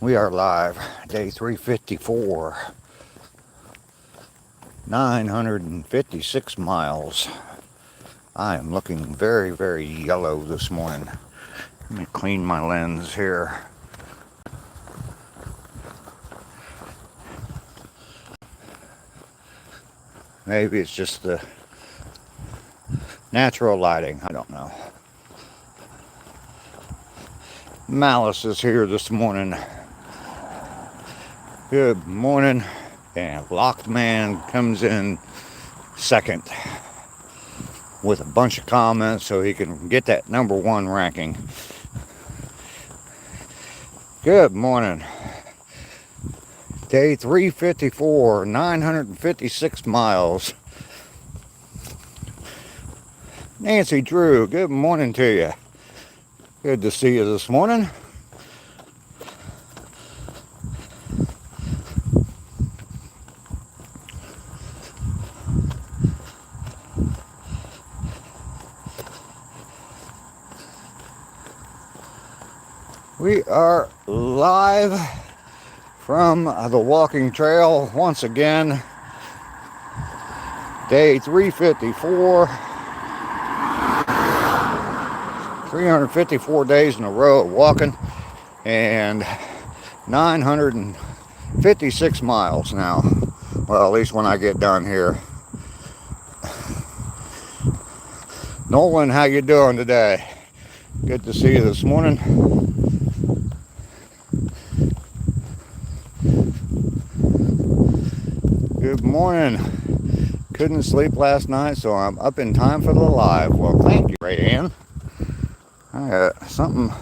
We are live, day 354, 956 miles. I am looking very, very yellow this morning. Let me clean my lens here. Maybe it's just the natural lighting, I don't know. Malice is here this morning. Good morning. And Locked Man comes in second with a bunch of comments so he can get that #1 ranking. Good morning. Day 354, 956 miles. Nancy Drew, good morning to you. Good to see you this morning. We are live from the walking trail once again. Day 354. 354 days in a row of walking and 956 miles now. Well, at least when I get done here. Nolan, how you doing today? Good to see you this morning. Good morning. Couldn't sleep last night, so I'm up in time for the live. Well, thank you, Ray Ann. I got something.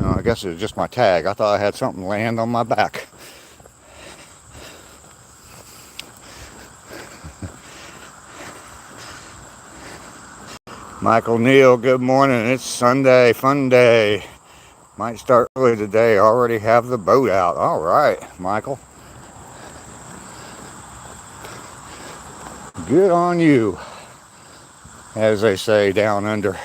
Oh, I guess it was just my tag. I thought I had something land on my back. Michael Neal, good morning. It's Sunday, fun day. Might start early today. Already have the boat out. All right, Michael. Good on you, as they say down under.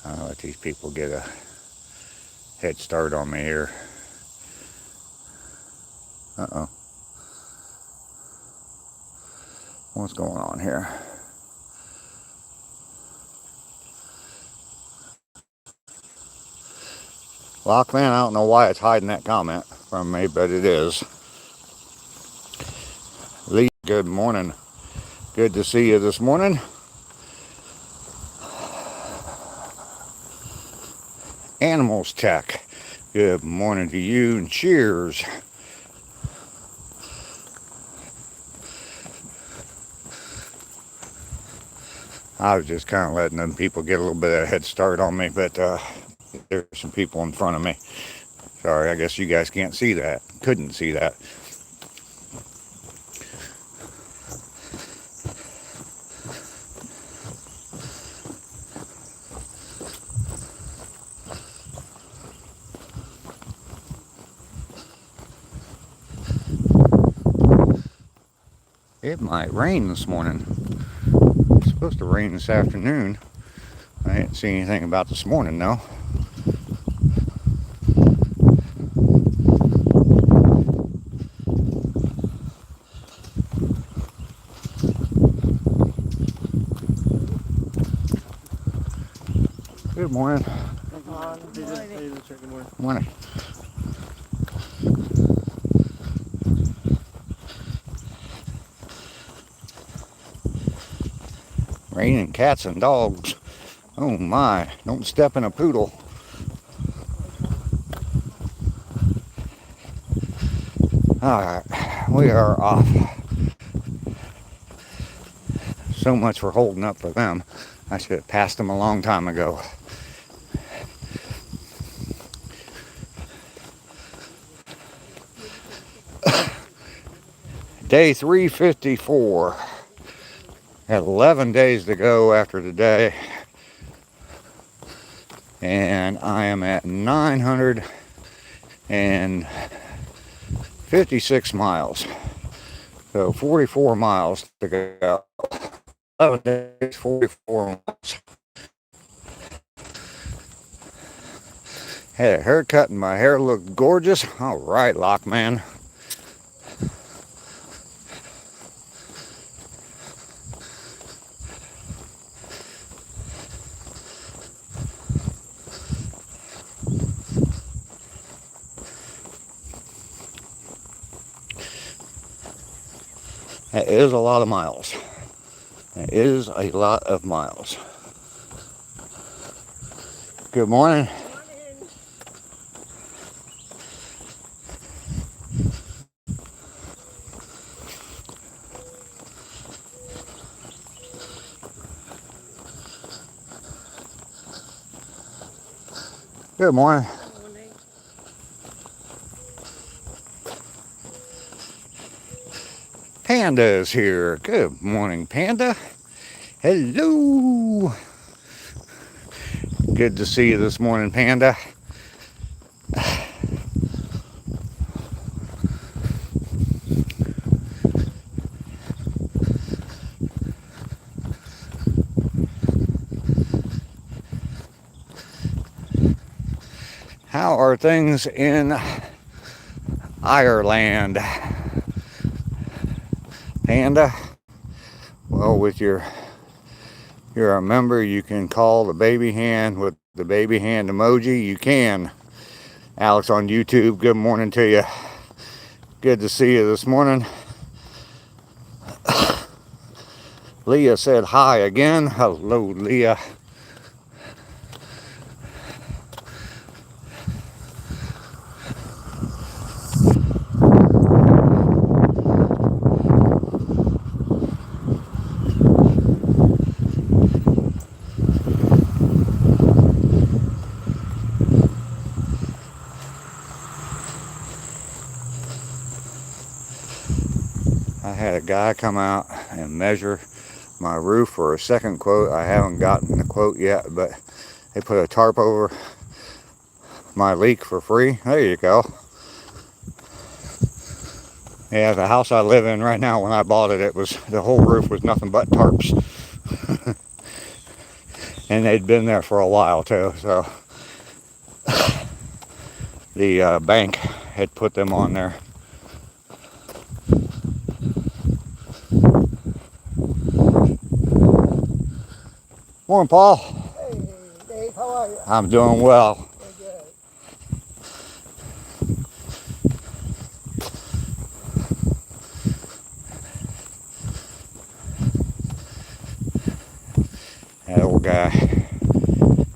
I'll let these people get a head start on me here. Uh-oh. What's going on here? Lockman, I don't know why it's hiding that comment from me, but it is. Lee, good morning. Good to see you this morning. Animals Tech, good morning to you and cheers. I was just kind of letting them people get a little bit of a head start on me, but there's some people in front of me. Sorry, I guess you guys can't see that. Couldn't see that. It might rain this morning. It's supposed to rain this afternoon. I didn't see anything about this morning, though. Good morning. Good morning. Raining cats and dogs. Oh my, don't step in a poodle. Alright, we are off. So much for holding up for them. I should have passed them a long time ago. Day 354. Had 11 days to go after today, and I am at 956 miles. So 44 miles to go. 11 days, 44 miles. Had a haircut and my hair looked gorgeous. All right, Lockman. That is a lot of miles. That is a lot of miles. Good morning. Good morning. Panda is here. Good morning, Panda. Hello. Good to see you this morning, Panda. How are things in Ireland, Panda? Well, with you're a member, you can call the baby hand with the baby hand emoji. You can. Alex on YouTube, good morning to you. Good to see you this morning. Leah said hi again. Hello, Leah. I had a guy come out and measure my roof for a second quote. I haven't gotten the quote yet, but they put a tarp over my leak for free. There you go. Yeah, the house I live in right now, when I bought it, the whole roof was nothing but tarps. And they'd been there for a while too, so the bank had put them on there. Morning, Paul. Hey, Dave, how are you? I'm doing well. Good. That old guy,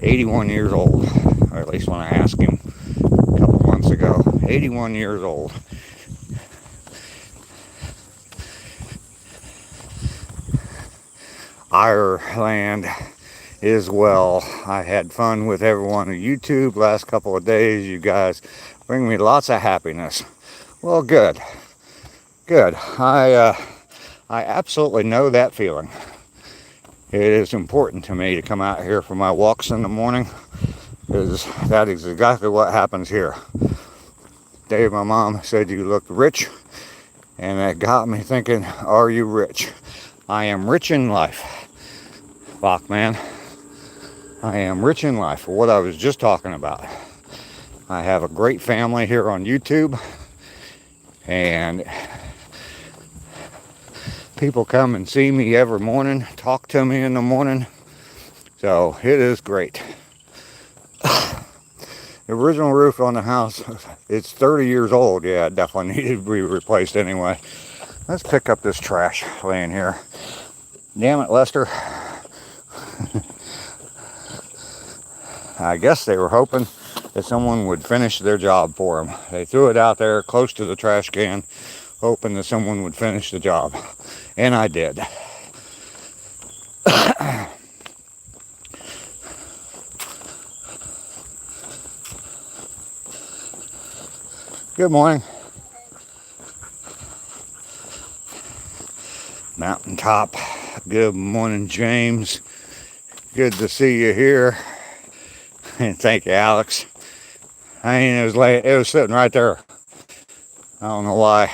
81 years old, or at least when I asked him a couple months ago. 81 years old. Ireland is well. I had fun with everyone on YouTube last couple of days. You guys bring me lots of happiness. Well, good. Good. I absolutely know that feeling. It is important to me to come out here for my walks in the morning, because that is exactly what happens here. Dave, my mom said you looked rich, and that got me thinking, are you rich? I am rich in life, Bachman. I am rich in life, for what I was just talking about. I have a great family here on YouTube, and people come and see me every morning, talk to me in the morning, so it is great. The original roof on the house, it's 30 years old. Yeah, it definitely needed to be replaced anyway. Let's pick up this trash laying here. Damn it, Lester. I guess they were hoping that someone would finish their job for them. They threw it out there close to the trash can, hoping that someone would finish the job. And I did. Good morning. Mountaintop Good morning, James. Good to see you here. And thank you, Alex. It was late. It was sitting right there. I don't know why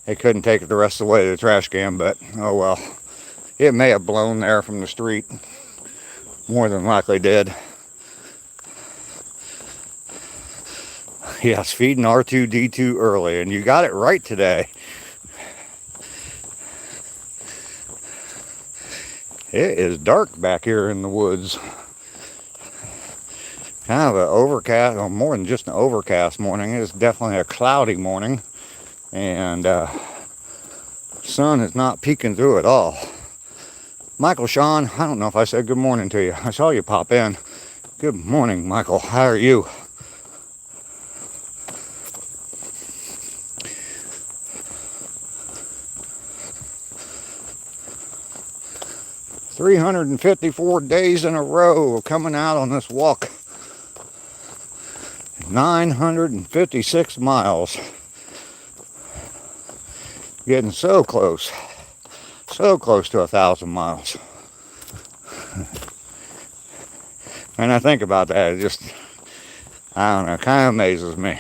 they couldn't take it the rest of the way to the trash can, but oh well. It may have blown there from the street. More than likely did. Yes, feeding R2-D2 early, and you got it right today. It is dark back here in the woods. Kind of an overcast, or more than just an overcast morning. It's definitely a cloudy morning, and sun is not peeking through at all. Michael Sean, I don't know if I said good morning to you. I saw you pop in. Good morning, Michael. How are you? $354 days in a row of coming out on this walk. 956 miles. Getting so close to 1,000 miles. And I think about that, it just, I don't know, kind of amazes me.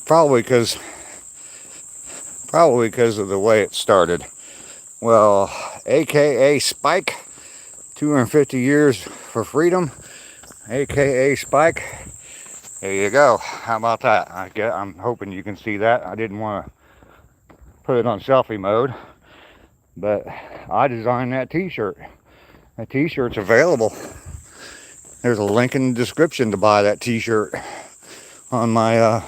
Probably because of the way it started. Well, AKA Spike, 250 years for freedom, AKA Spike. There you go. How about that? I'm hoping you can see that. I didn't want to put it on selfie mode, but I designed that t-shirt. That t-shirt's available. There's a link in the description to buy that t-shirt on my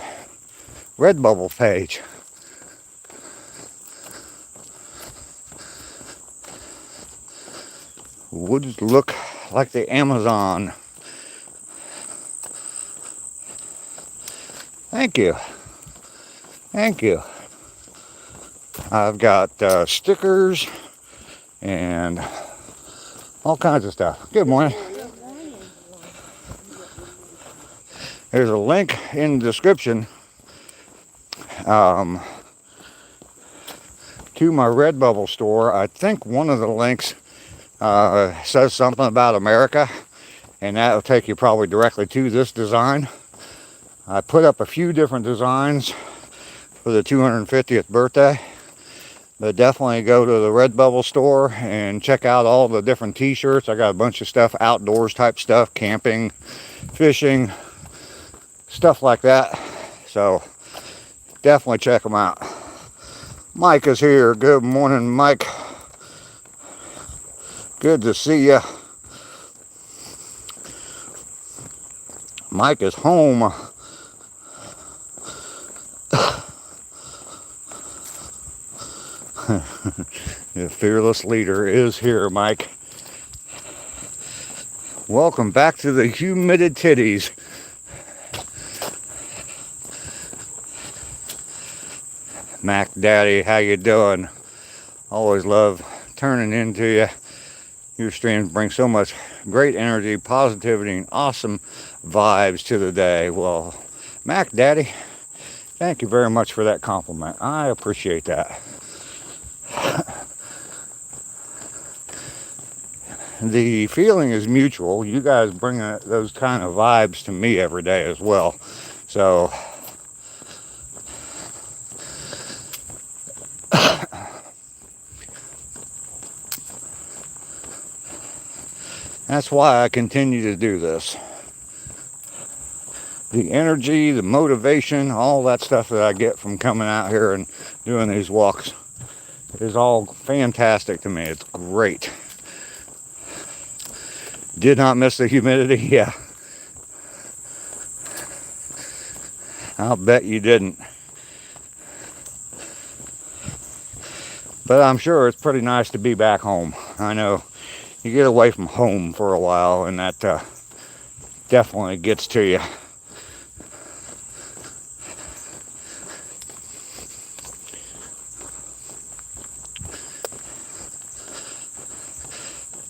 Redbubble page. Woods look like the Amazon. Thank you. Thank you. I've got stickers and all kinds of stuff. Good morning. There's a link in the description to my Redbubble store. I think one of the links says something about America, and that will take you probably directly to this design. I put up a few different designs for the 250th birthday, but definitely go to the Redbubble store and check out all the different t-shirts. I got a bunch of stuff, outdoors type stuff, camping, fishing, stuff like that. So definitely check them out. Mike is here. Good morning, Mike. Good to see you. Mike is home. The fearless leader is here, Mike. Welcome back to the humid titties. Mac Daddy, how you doing? Always love turning into you. Your streams bring so much great energy, positivity, and awesome vibes to the day. Well, Mac Daddy, thank you very much for that compliment. I appreciate that. The feeling is mutual. You guys bring those kind of vibes to me every day as well. So that's why I continue to do this. The energy, the motivation, all that stuff that I get from coming out here and doing these walks is all fantastic to me. It's great. Did not miss the humidity? Yeah. I'll bet you didn't. But I'm sure it's pretty nice to be back home. I know you get away from home for a while, and that definitely gets to you.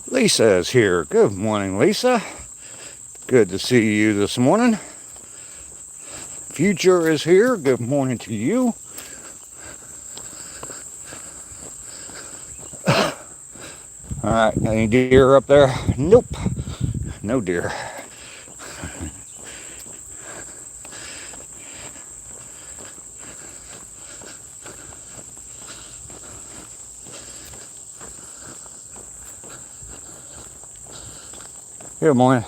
Lisa is here. Good morning, Lisa. Good to see you this morning. Future is here. Good morning to you. All right, any deer up there? Nope, no deer. Good morning.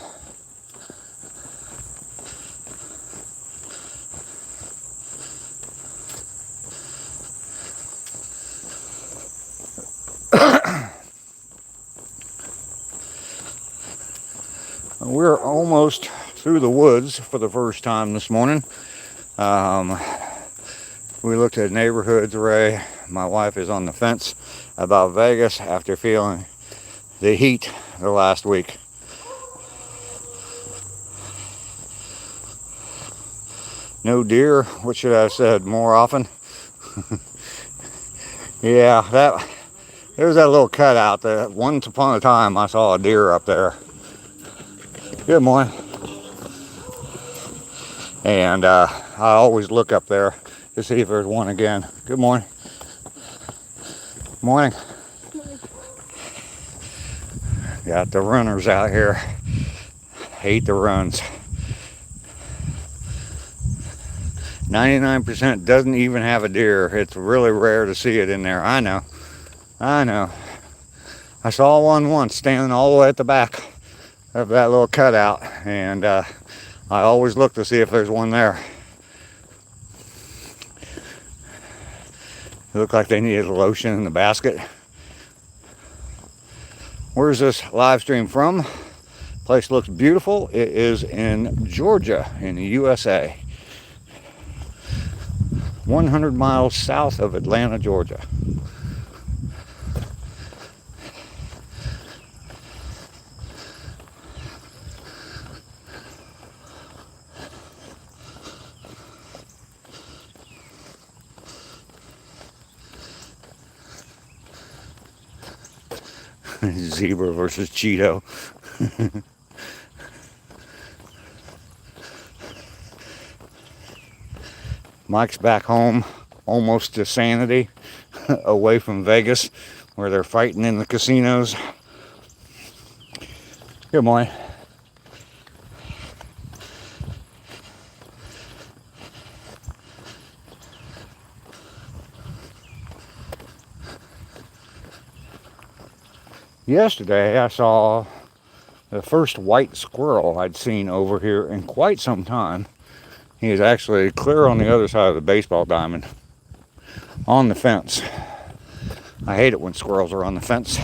We're almost through the woods for the first time this morning. We looked at neighborhoods, Ray. My wife is on the fence about Vegas after feeling the heat the last week. No deer. What should I have said? More often? Yeah, there's that little cutout that once upon a time I saw a deer up there. Good morning. And I always look up there to see if there's one again. Good morning. Morning. Got the runners out here. Hate the runs. 99% doesn't even have a deer. It's really rare to see it in there. I know. I saw one once standing all the way at the back of that little cutout, and I always look to see if there's one there. It looked like they needed lotion in the basket. Where's this live stream from? Place looks beautiful. It is in Georgia, in the USA. 100 miles south of Atlanta, Georgia. Zebra versus Cheeto. Mike's back home, almost to sanity, away from Vegas, where they're fighting in the casinos. Good morning. Yesterday I saw the first white squirrel I'd seen over here in quite some time. He is actually clear on the other side of the baseball diamond, on the fence. I hate it when squirrels are on the fence.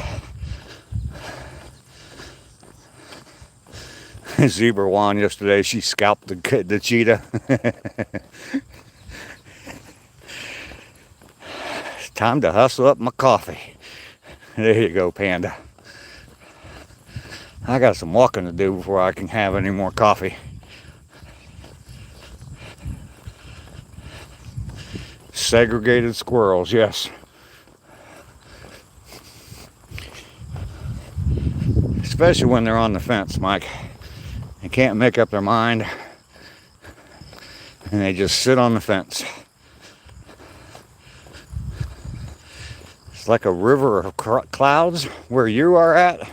Zebra won yesterday. She scalped the cheetah. It's time to hustle up my coffee. There you go, Panda. I got some walking to do before I can have any more coffee. Segregated squirrels, yes. Especially when they're on the fence, Mike. They can't make up their mind, and they just sit on the fence. It's like a river of clouds where you are at,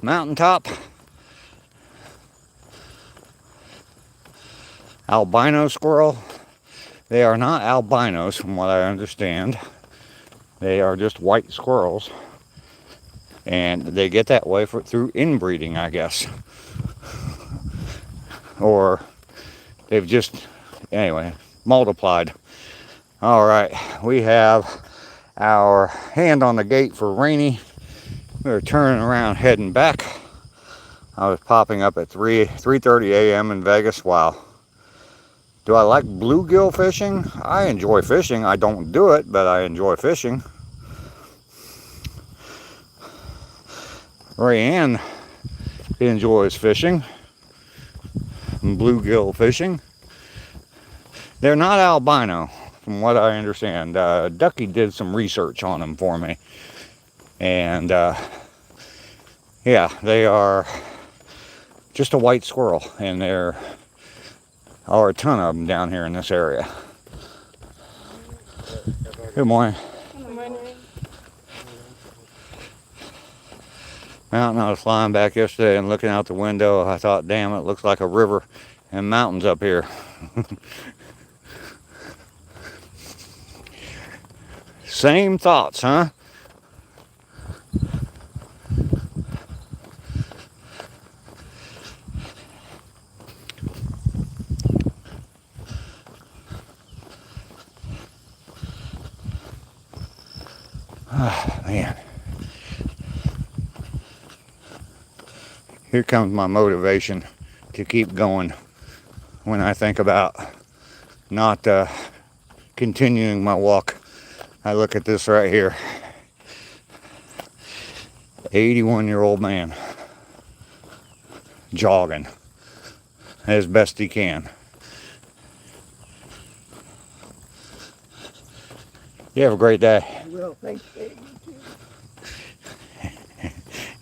mountaintop. Albino squirrel. They are not albinos from what I understand. They are just white squirrels. And they get that way through inbreeding, I guess. Or they've just, anyway, multiplied. All right, we have our hand on the gate for Rainy. We're turning around, heading back. I was popping up at 3:30 a.m. in Vegas. Wow. Do I like bluegill fishing? I enjoy fishing. I don't do it, but I enjoy fishing. Rayanne enjoys fishing. Bluegill fishing. They're not albino, from what I understand. Ducky did some research on them for me. And yeah, they are just a white squirrel, and there are a ton of them down here in this area. Good morning. Good morning. Mountain, I was flying back yesterday and looking out the window, I thought, damn, it looks like a river and mountains up here. Same thoughts, huh? Oh, man. Here comes my motivation to keep going when I think about not continuing my walk. I look at this right here. 81-year-old man jogging as best he can. You have a great day. Well, thank you.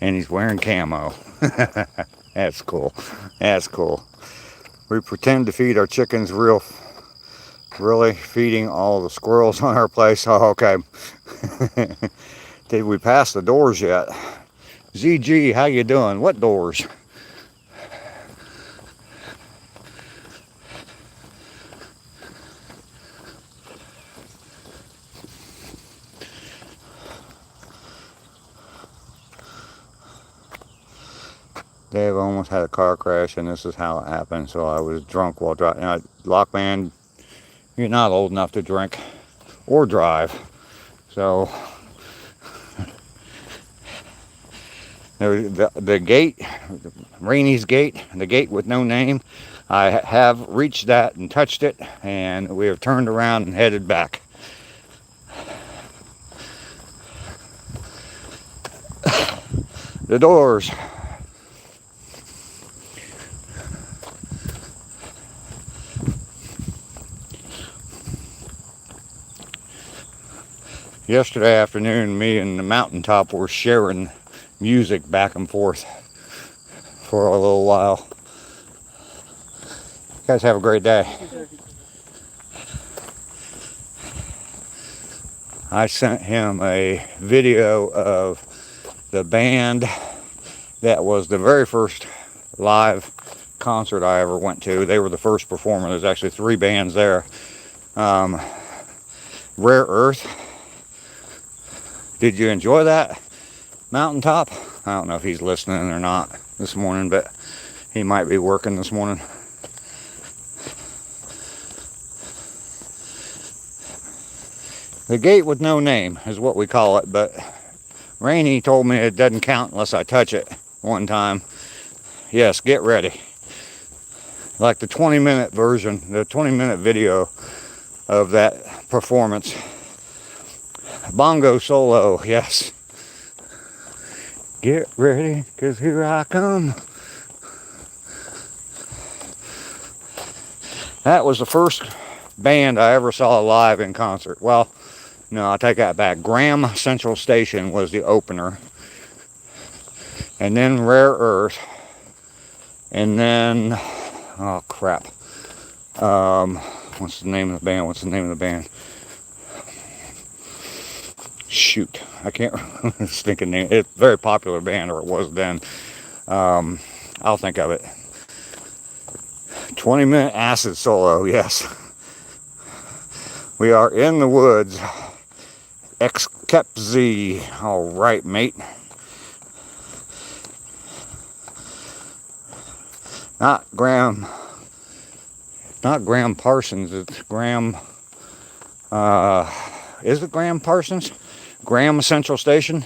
And he's wearing camo. That's cool. That's cool. We pretend to feed our chickens really feeding all the squirrels on our place. Oh, okay. Did we pass the doors yet? ZG, how you doing? What doors? Dave almost had a car crash, and this is how it happened. So I was drunk while driving. Lockman, you're not old enough to drink or drive. So the gate, Rainey's gate, the gate with no name, I have reached that and touched it, and we have turned around and headed back. The doors. Yesterday afternoon, me and the mountaintop were sharing music back and forth for a little while. You guys have a great day. I sent him a video of the band that was the very first live concert I ever went to. They were the first performer. There's actually 3 bands there. Rare Earth. Did you enjoy that, Mountaintop? I don't know if he's listening or not this morning, but he might be working this morning. The gate with no name is what we call it, but Rainey told me it doesn't count unless I touch it one time. Yes, get ready. Like the 20-minute version, the 20-minute video of that performance. Bongo solo, yes. Get ready, 'cause here I come. That was the first band I ever saw live in concert. Well, no, I take that back. Graham Central Station was the opener. And then Rare Earth. And then, oh crap. What's the name of the band? Shoot, I can't think of the name. It's a very popular band, or it was then. I'll think of it. 20-minute acid solo, yes. We are in the woods. Except Z. All right, mate. Not Graham Parsons. It's Graham. Is it Graham Parsons? Graham Central Station.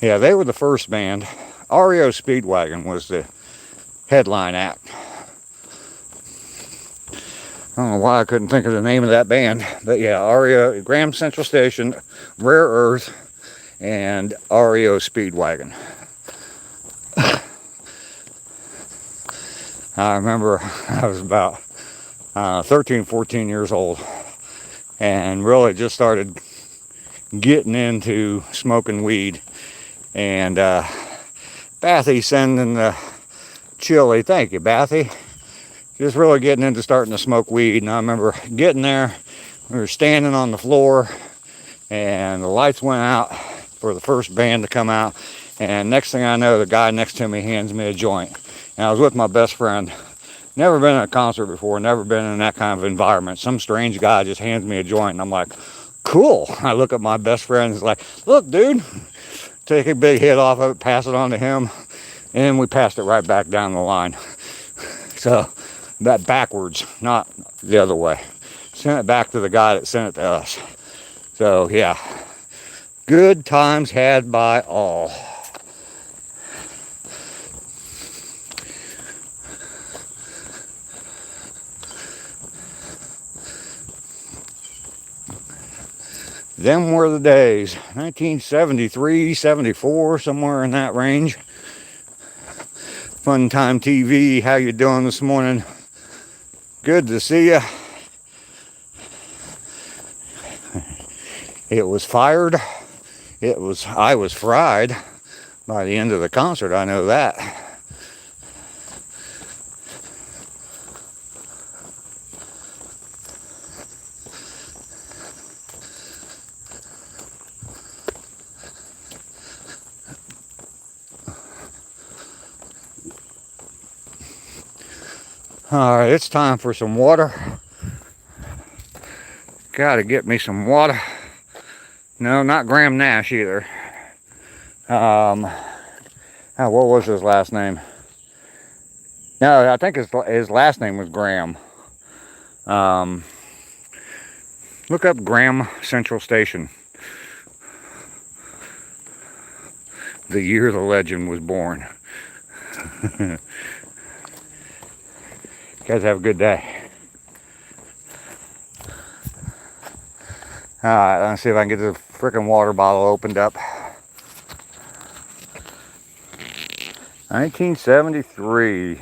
Yeah, they were the first band. REO Speedwagon was the headline act. I don't know why I couldn't think of the name of that band, but yeah, REO, Graham Central Station, Rare Earth, and REO Speedwagon. I remember I was about 13, 14 years old, and really just started getting into smoking weed, and bad Bathy sending the chili. Thank you, Bathy. Just really getting into starting to smoke weed. And I remember getting there, we were standing on the floor, and the lights went out for the first band to come out. And next thing I know, the guy next to me hands me a joint. And I was with my best friend. Never been at a concert before, never been in that kind of environment. Some strange guy just hands me a joint, and I'm like, cool. I look at my best friend, and he's like, look, dude. Take a big hit off of it, pass it on to him, and we passed it right back down the line. So, that backwards, not the other way. Sent it back to the guy that sent it to us. So, yeah. Good times had by all. Them were the days. 1973, 74, somewhere in that range. Fun Time TV, how you doing this morning? Good to see you. It was fired. I was fried by the end of the concert, I know that. All right, it's time for some water. Gotta get me some water. No, not Graham Nash either. What was his last name? No, I think his last name was Graham. Look up Graham Central Station. The year the legend was born. Guys, have a good day. Alright, let's see if I can get the freaking water bottle opened up. 1973.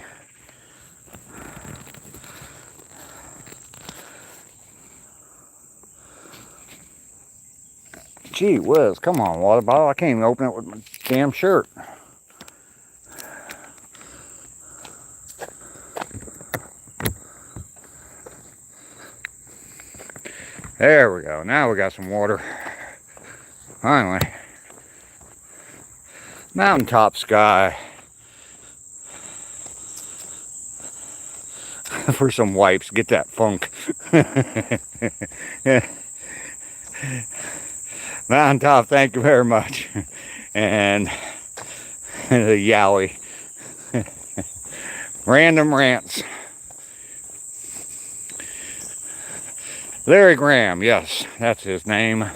Gee whiz, come on, water bottle. I can't even open it with my damn shirt. There we go. Now we got some water. Finally. Mountaintop sky. For some wipes. Get that funk. Mountaintop, thank you very much. And the Yowie. Random rants. Larry Graham, yes, that's his name.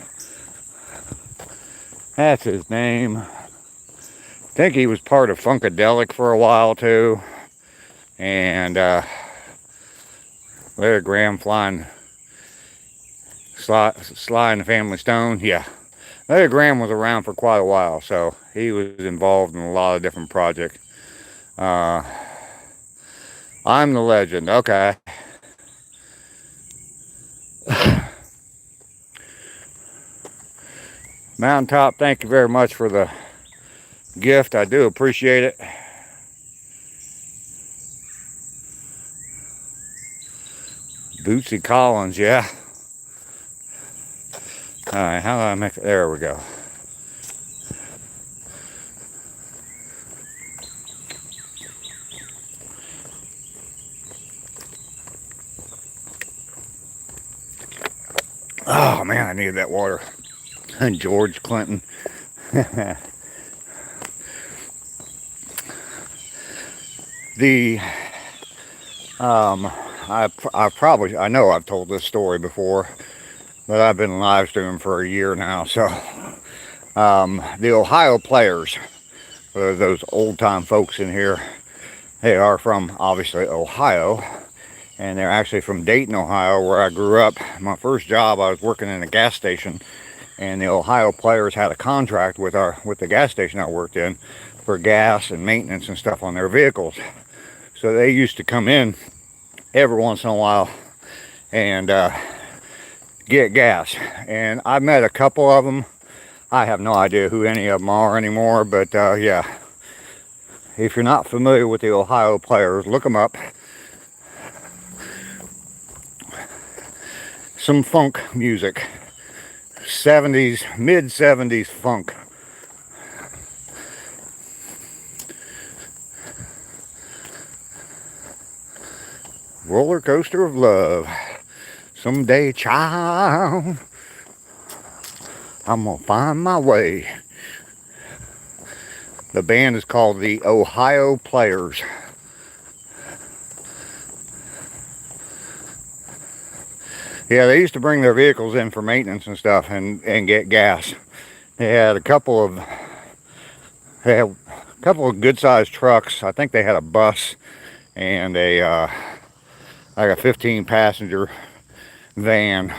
That's his name. I think he was part of Funkadelic for a while too. And Larry Graham flying Sly and the Family Stone, yeah. Larry Graham was around for quite a while, so he was involved in a lot of different projects. I'm the Legend, okay. Mountaintop, thank you very much for the gift. I do appreciate it. Bootsy Collins, yeah. Alright, how do I make it? There we go. Oh man, I needed that water. And George Clinton. I know I've told this story before, but I've been live streaming for a year now. So the Ohio Players, those old time folks in here, they are from obviously Ohio, and they're actually from Dayton, Ohio, where I grew up. My first job, I was working in a gas station, and the Ohio Players had a contract with the gas station I worked in for gas and maintenance and stuff on their vehicles. So they used to come in every once in a while and get gas. And I met a couple of them. I have no idea who any of them are anymore, but yeah. if you're not familiar with the Ohio Players, look them up. Some funk music. 70s, mid-70s funk. Roller Coaster of Love. Someday, child, I'm gonna find my way. The band is called the Ohio Players. Yeah, they used to bring their vehicles in for maintenance and stuff and get gas. They had a couple of good-sized trucks. I think they had a bus and a like a 15-passenger van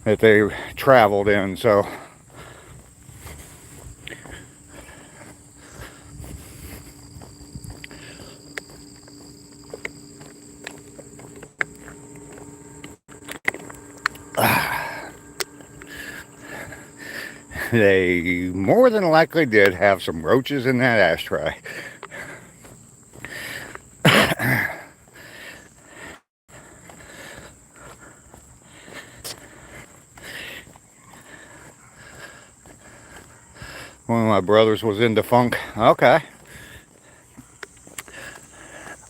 that they traveled in. So they more than likely did have some roaches in that ashtray. One of my brothers was into funk. Okay.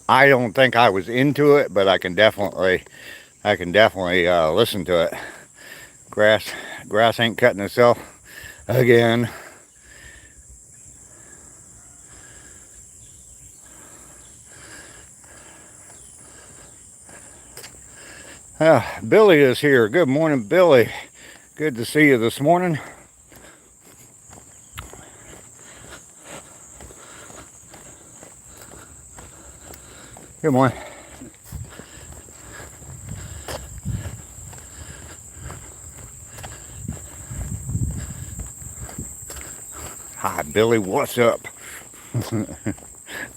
I don't think I was into it, but I can definitely listen to it. Grass ain't cutting itself again. Billy is here. Good morning, Billy. Good to see you this morning. Good morning. Hi, Billy. What's up?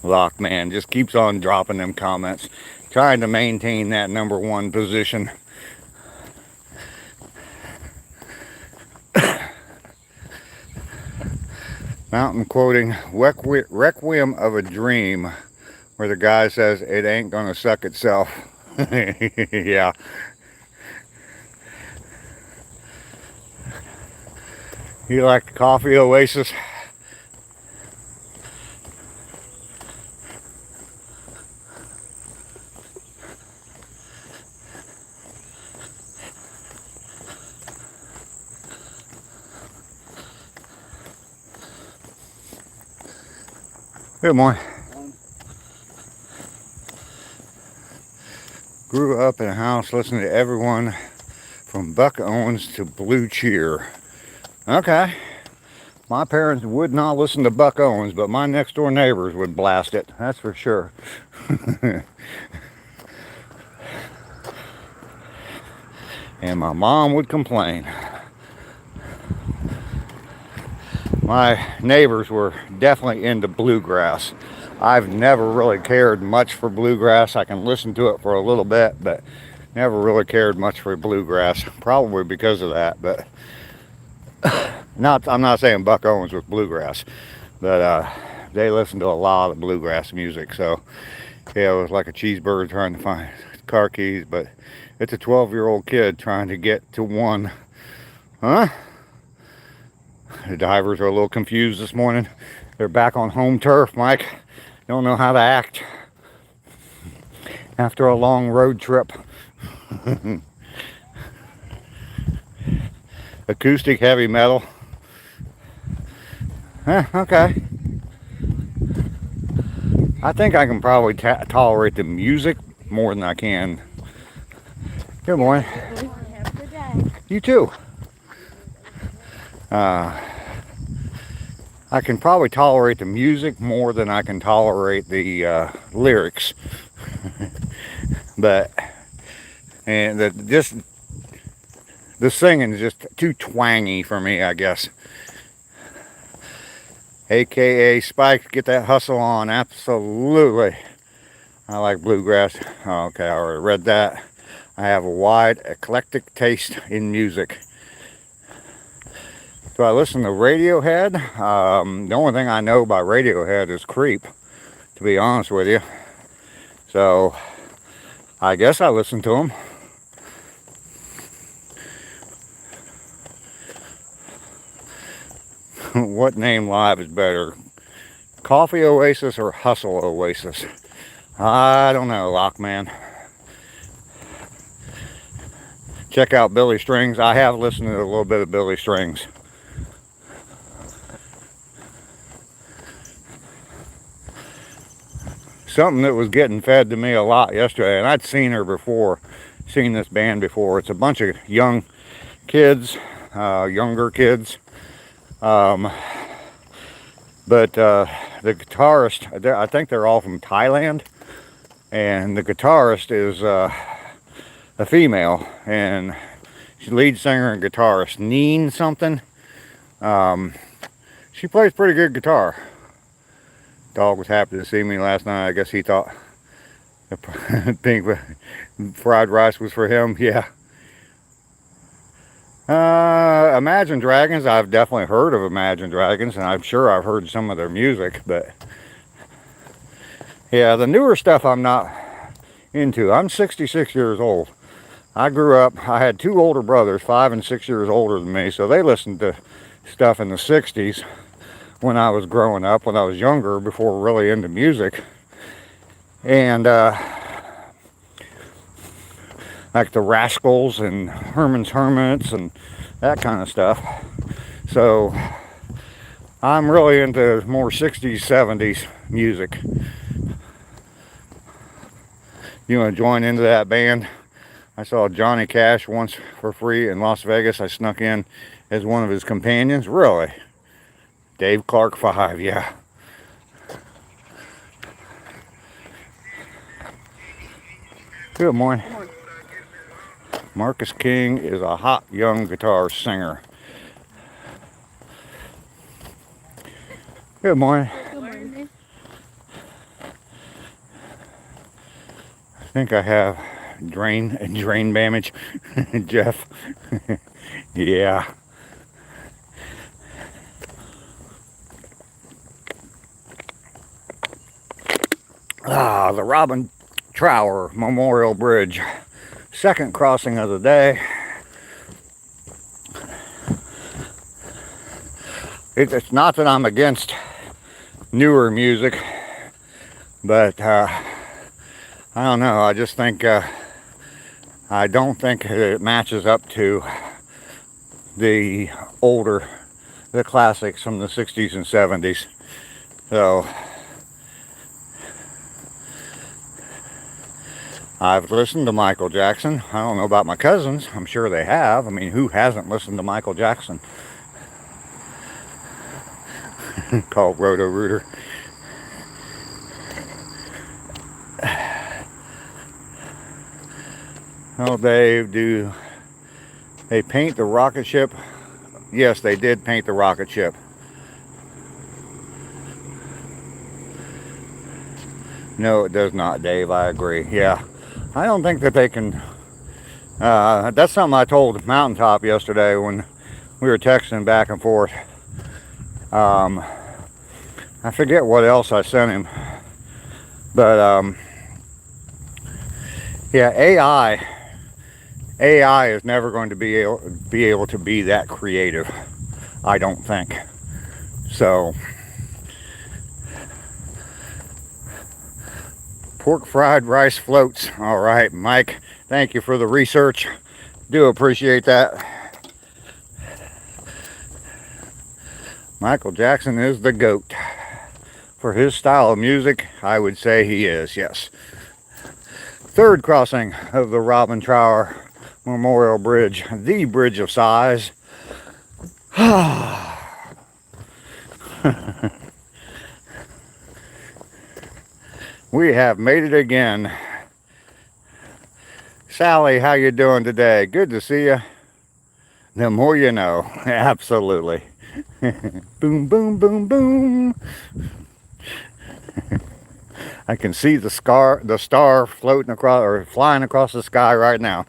Lockman just keeps on dropping them comments, trying to maintain that #1 position. Mountain quoting Requiem of a Dream, where the guy says it ain't gonna suck itself. Yeah. You like the coffee oasis? Good morning. Grew up in a house listening to everyone from Buck Owens to Blue Cheer. Okay. My parents would not listen to Buck Owens, but my next door neighbors would blast it. That's for sure. And my mom would complain. My neighbors were definitely into bluegrass. I've never really cared much for bluegrass. I can listen to it for a little bit, but never really cared much for bluegrass. Probably because of that, but I'm not saying Buck Owens was bluegrass, but they listened to a lot of bluegrass music. So yeah, it was like a cheeseburger trying to find car keys, but it's a 12-year-old kid trying to get to one. Huh? The divers are a little confused this morning. They're back on home turf, Mike. Don't know how to act after a long road trip. Acoustic heavy metal. Okay. I think I can probably tolerate the music more than I can. Good morning. Have a good day. You too. I can probably tolerate the music more than I can tolerate the lyrics. But the singing is just too twangy for me, I guess. AKA Spike, get that hustle on. Absolutely. I like bluegrass. Oh, okay, I already read that. I have a wide, eclectic taste in music. So I listen to Radiohead. The only thing I know by Radiohead is Creep, to be honest with you. So I guess I listen to them. What name live is better? Coffee Oasis or Hustle Oasis? I don't know, Lockman. Check out Billy Strings. I have listened to a little bit of Billy Strings. Something that was getting fed to me a lot yesterday, and I'd seen her before, seen this band before. It's a bunch of young kids, younger kids. But the guitarist, I think they're all from Thailand, and the guitarist is a female, and she's lead singer and guitarist, Neen something. She plays pretty good guitar. Dog was happy to see me last night. I guess he thought the pink fried rice was for him. Yeah. Imagine Dragons, I've definitely heard of Imagine Dragons, and I'm sure I've heard some of their music, but yeah, the newer stuff I'm not into. I'm 66 years old. I grew up, I had two older brothers, 5 and 6 years older than me, so they listened to stuff in the 60s when I was growing up, when I was younger, before really into music. And like the Rascals and Herman's Hermits and that kind of stuff. So I'm really into more 60s, 70s music. You want to join into that band? I saw Johnny Cash once for free in Las Vegas. I snuck in as one of his companions. Really? Dave Clark 5, yeah. Good morning. Marcus King is a hot young guitar singer. Good morning. Good morning. I think I have drain damage, Jeff. Yeah. The Robin Trower Memorial Bridge. Second crossing of the day. It's not that I'm against newer music, but I don't know. I just think I don't think it matches up to the classics from the 60s and 70s. So I've listened to Michael Jackson. I don't know about my cousins. I'm sure they have. I mean, who hasn't listened to Michael Jackson? Called Roto Rooter. Oh, Dave, do they paint the rocket ship? Yes, they did paint the rocket ship. No, it does not, Dave. I agree. Yeah. I don't think that they can. That's something I told Mountaintop yesterday when we were texting back and forth. I forget what else I sent him, but yeah, AI is never going to be able to be that creative. I don't think so. Pork fried rice floats. All right, Mike, thank you for the research. Do appreciate that. Michael Jackson is the GOAT. For his style of music, I would say he is, yes. Third crossing of the Robin Trower Memorial Bridge, the bridge of sighs. We have made it again. Sally, how you doing today? Good to see you. The more you know. Absolutely. Boom, boom, boom, boom. I can see the star floating across or flying across the sky right now.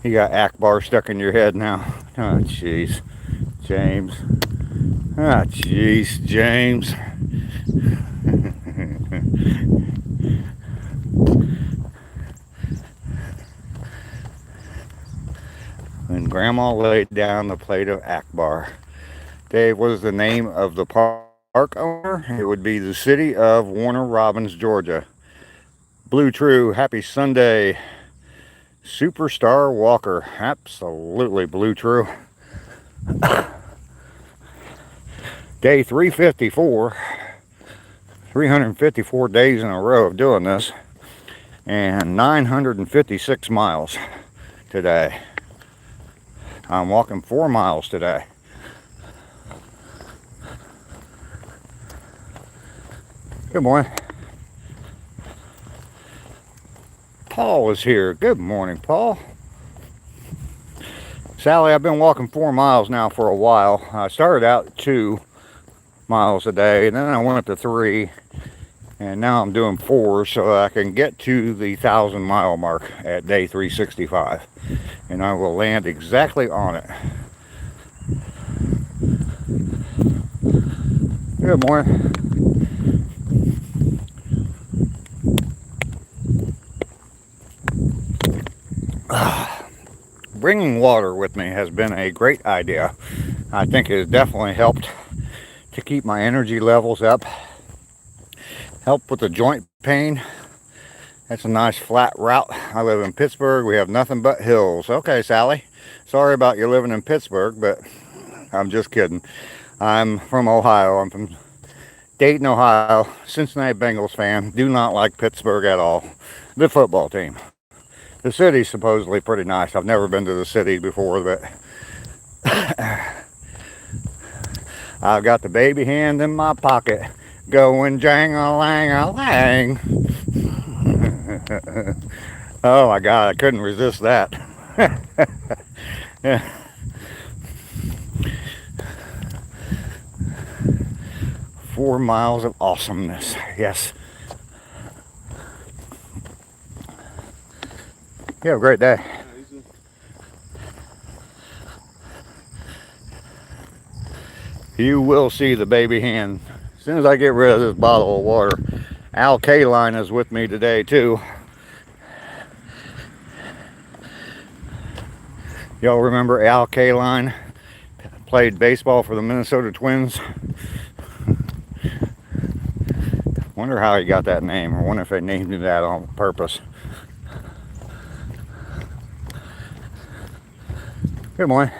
You got Akbar stuck in your head now. Oh, jeez. James. Ah, jeez, James. When Grandma laid down the plate of Akbar. Dave, what is the name of the park owner? It would be the city of Warner Robins, Georgia. Blue True, happy Sunday. Superstar Walker, absolutely Blue True. Day 354, 354 days in a row of doing this, and 956 miles today. I'm walking 4 miles today. Good morning. Paul is here. Good morning, Paul. Sally, I've been walking 4 miles now for a while. I started out 2 miles a day, and then I went to 3, and now I'm doing 4 so I can get to the 1,000-mile mark at day 365, and I will land exactly on it. Good morning. Bringing water with me has been a great idea. I think it has definitely helped to keep my energy levels up, help with the joint pain. That's a nice flat route. I live in Pittsburgh. We have nothing but hills. Okay, Sally, sorry about you living in Pittsburgh, but I'm just kidding. I'm from Ohio. I'm from Dayton, Ohio. Cincinnati Bengals fan. Do not like Pittsburgh at all. The football team. The city's supposedly pretty nice. I've never been to the city before, but I've got the baby hand in my pocket going jang-a-lang-a-lang. Oh my God, I couldn't resist that. Yeah. 4 miles of awesomeness, yes. You have a great day. You will see the baby hen as soon as I get rid of this bottle of water. Al Kaline is with me today too. Y'all remember Al Kaline? Played baseball for the Minnesota Twins. Wonder how he got that name. I wonder if they named him that on purpose. Good morning.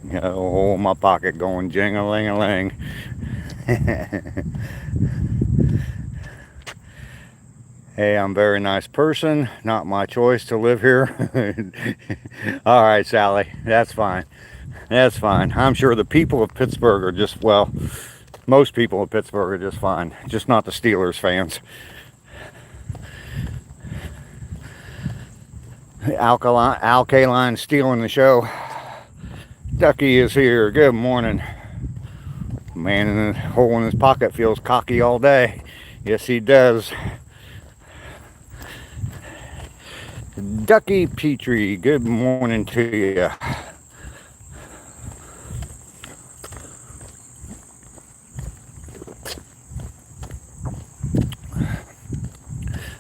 Got a hole in my pocket going jing-a-ling-a-ling. Hey, I'm a very nice person. Not my choice to live here. All right, Sally. That's fine. That's fine. I'm sure the people of Pittsburgh are just, well, most people of Pittsburgh are just fine. Just not the Steelers fans. Alkaline stealing the show. Ducky is here. Good morning. Man in the hole in his pocket feels cocky all day. Yes, he does. Ducky Petrie, good morning to you.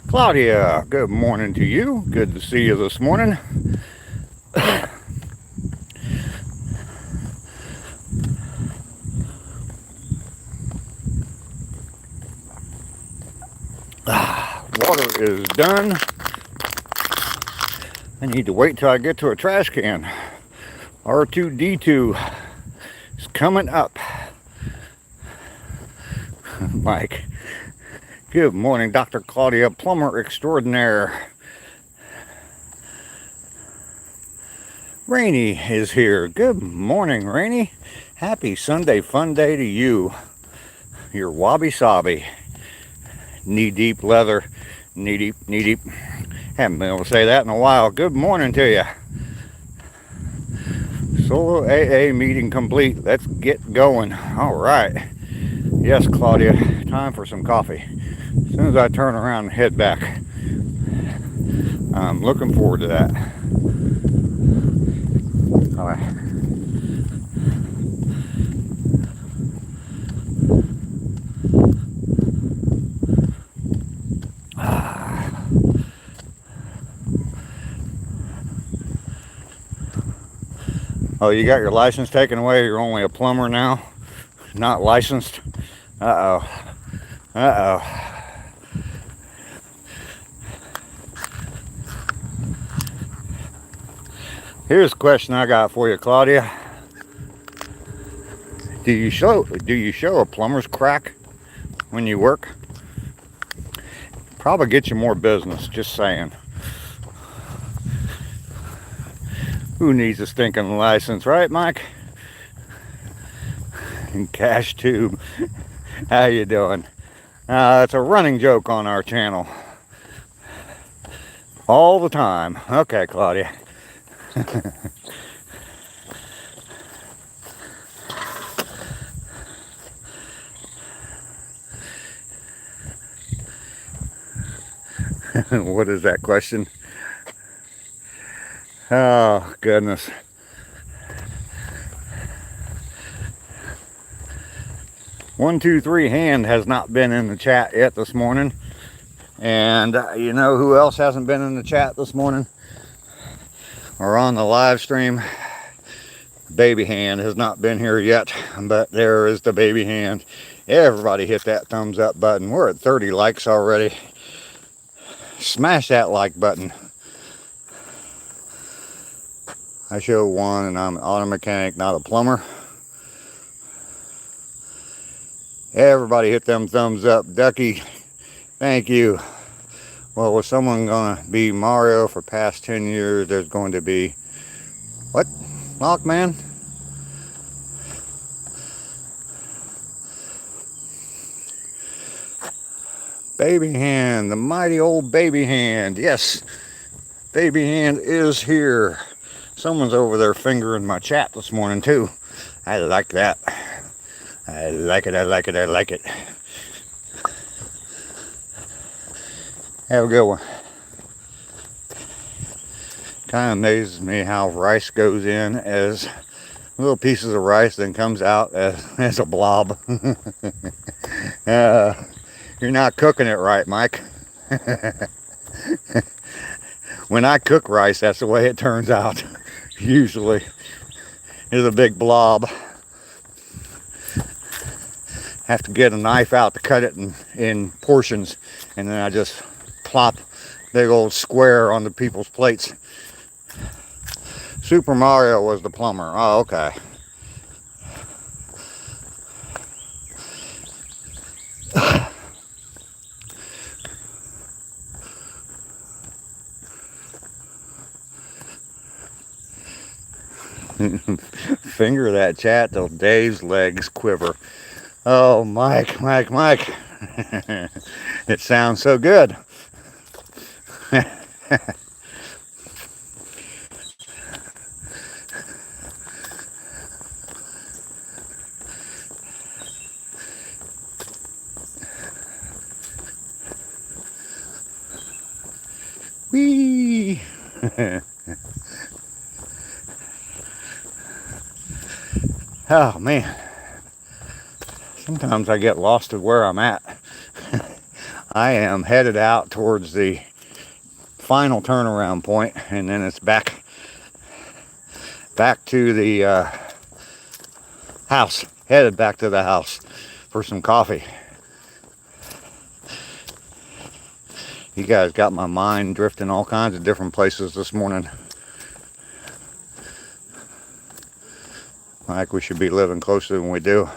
Claudia, good morning to you. Good to see you this morning. Water is done. I need to wait till I get to a trash can. R2D2 is coming up. Mike. Good morning, Dr. Claudia, plumber extraordinaire. Rainey is here. Good morning, Rainey. Happy Sunday fun day to you. Your wabi-sabi. Knee-deep leather. Knee-deep, knee-deep. Haven't been able to say that in a while. Good morning to you. Solo AA meeting complete. Let's get going. All right. Yes, Claudia. Time for some coffee. soon as I turn around and head back. I'm looking forward to that. All right. Oh, you got your license taken away? You're only a plumber now? Not licensed? Uh-oh. Uh-oh. Here's a question I got for you, Claudia. Do you show a plumber's crack when you work? Probably get you more business, just saying. Who needs a stinking license, right, Mike? And Cash Tube. How you doing? It's a running joke on our channel. All the time. Okay, Claudia. What is that question? Oh, goodness. One, two, three hand has not been in the chat yet this morning. And you know who else hasn't been in the chat this morning? Or on the live stream? Baby hand has not been here yet. But there is the baby hand. Everybody hit that thumbs up button. We're at 30 likes already. Smash that like button. I show one and I'm an auto mechanic, not a plumber. Everybody hit them thumbs up. Ducky, thank you. Well, was someone gonna be Mario for past 10 years? There's going to be, what? Lockman? Baby hand, the mighty old baby hand. Yes, baby hand is here. Someone's over there fingering my chat this morning too. I like that. I like it, I like it, I like it. Have a good one. Kind of amazes me how rice goes in as little pieces of rice, then comes out as a blob. You're not cooking it right, Mike. When I cook rice, that's the way it turns out. Usually, it's a big blob. Have to get a knife out to cut it in portions, and then I just plop big old square on the people's plates. Super Mario was the plumber. Oh, okay. Finger that chat till Dave's legs quiver. Oh, Mike. It sounds so good. Whee! Oh, man. Sometimes I get lost of where I'm at. I am headed out towards the final turnaround point, and then it's back to the house. Headed back to the house for some coffee. You guys got my mind drifting all kinds of different places this morning. Like we should be living closer than we do.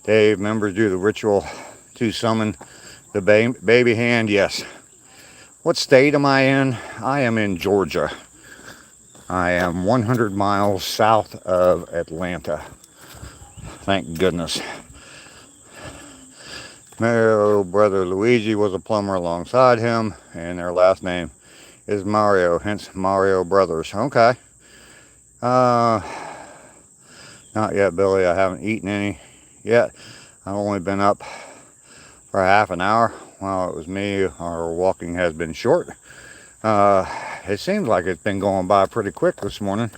Dave, members do the ritual to summon the baby hand. Yes. What state am I in? I am in Georgia. I am 100 miles south of Atlanta. Thank goodness. Mario brother Luigi was a plumber alongside him, and their last name is Mario, hence Mario Brothers. Okay. Not yet, Billy. I haven't eaten any yet. I've only been up for half an hour while it was me. Our walking has been short. It seems like it's been going by pretty quick this morning.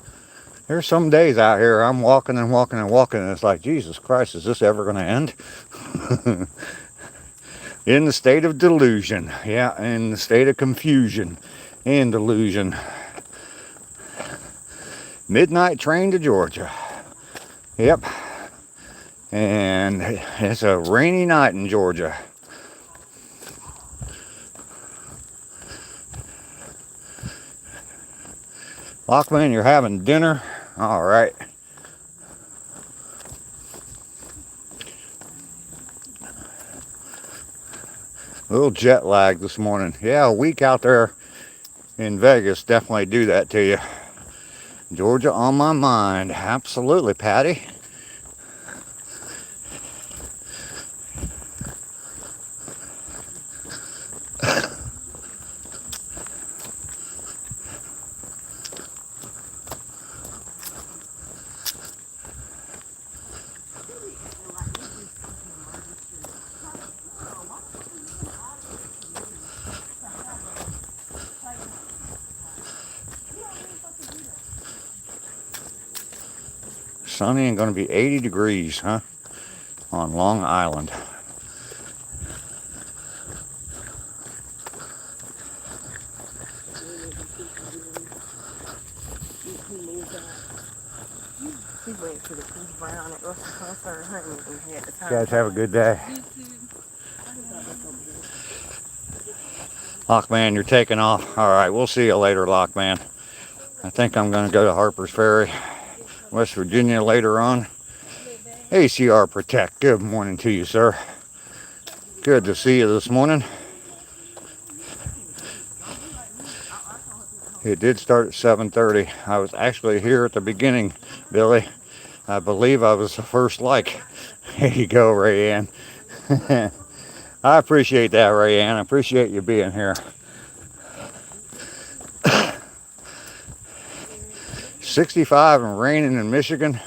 There's some days out here I'm walking and walking and walking, and it's like, Jesus Christ, is this ever going to end? In the state of delusion. Yeah, in the state of confusion and delusion. Midnight train to Georgia. Yep. And it's a rainy night in Georgia. Lockman, you're having dinner? All right. A little jet lag this morning. Yeah, a week out there in Vegas definitely do that to you. Georgia on my mind. Absolutely, Patty. Sunny and going to be 80 degrees, huh? On Long Island. You guys have a good day. Lockman, you're taking off. All right, we'll see you later, Lockman. I think I'm going to go to Harper's Ferry, West Virginia later on. ACR Protect, good morning to you, sir. Good to see you this morning. It did start at 7:30. I was actually here at the beginning, Billy. I believe I was the first like. Here you go, Rayanne. I appreciate that, Rayanne. I appreciate you being here. 65 and raining in Michigan.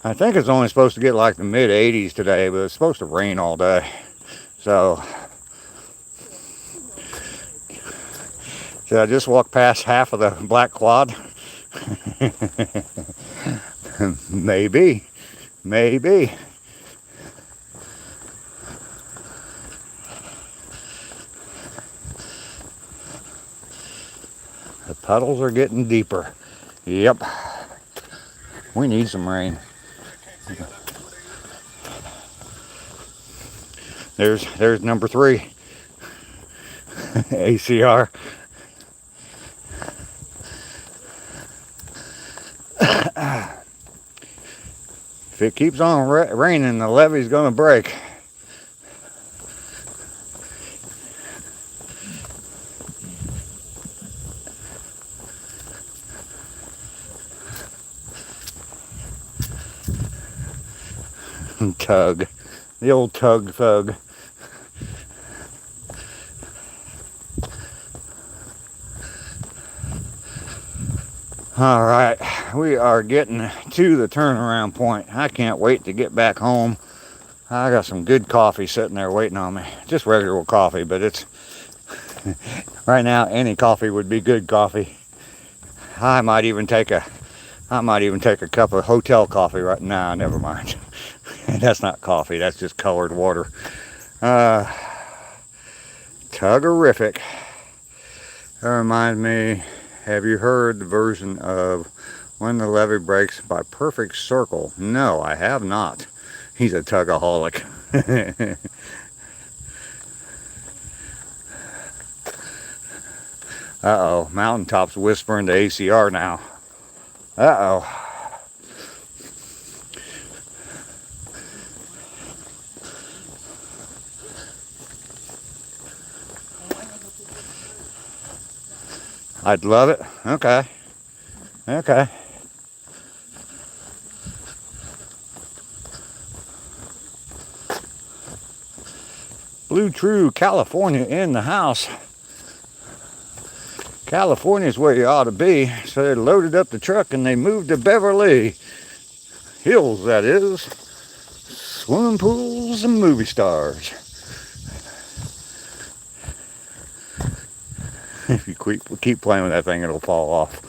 I think it's only supposed to get like the mid 80s today, but it's supposed to rain all day. So, should I just walk past half of the black quad? Maybe. Maybe. The puddles are getting deeper. Yep. We need some rain. There's number 3. ACR. If it keeps on raining, the levee's going to break. Tug. The old tug thug. All right, we are getting to the turnaround point. I can't wait to get back home. I got some good coffee sitting there waiting on me. Just regular coffee, but it's right now any coffee would be good coffee. I might even take a cup of hotel coffee right now. Never mind. That's not coffee. That's just colored water. Tuggerific. That reminds me. Have you heard the version of When the Levee Breaks by Perfect Circle? No, I have not. He's a tugaholic. Uh-oh, Mountaintop's whispering to ACR now. Uh-oh. I'd love it. Okay. Okay. Blue True California in the house. California's where you ought to be. So they loaded up the truck and they moved to Beverly Hills, that is. Swimming pools and movie stars. If you keep playing with that thing, it'll fall off.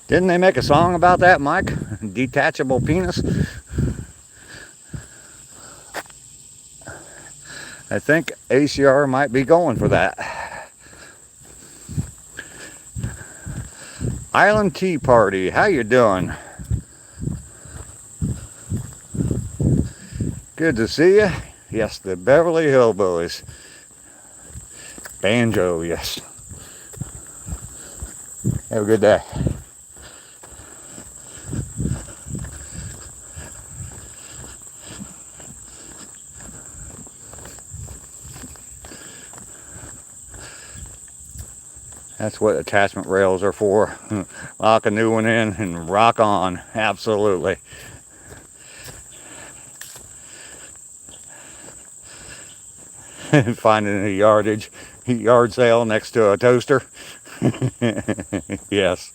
Didn't they make a song about that, Mike? Detachable penis? I think ACR might be going for that. Island Tea Party, how you doing? Good to see you. Yes, the Beverly Hillbillies. Banjo, yes. Have a good day. That's what attachment rails are for. Lock a new one in and rock on. Absolutely. Finding a yard sale next to a toaster. Yes.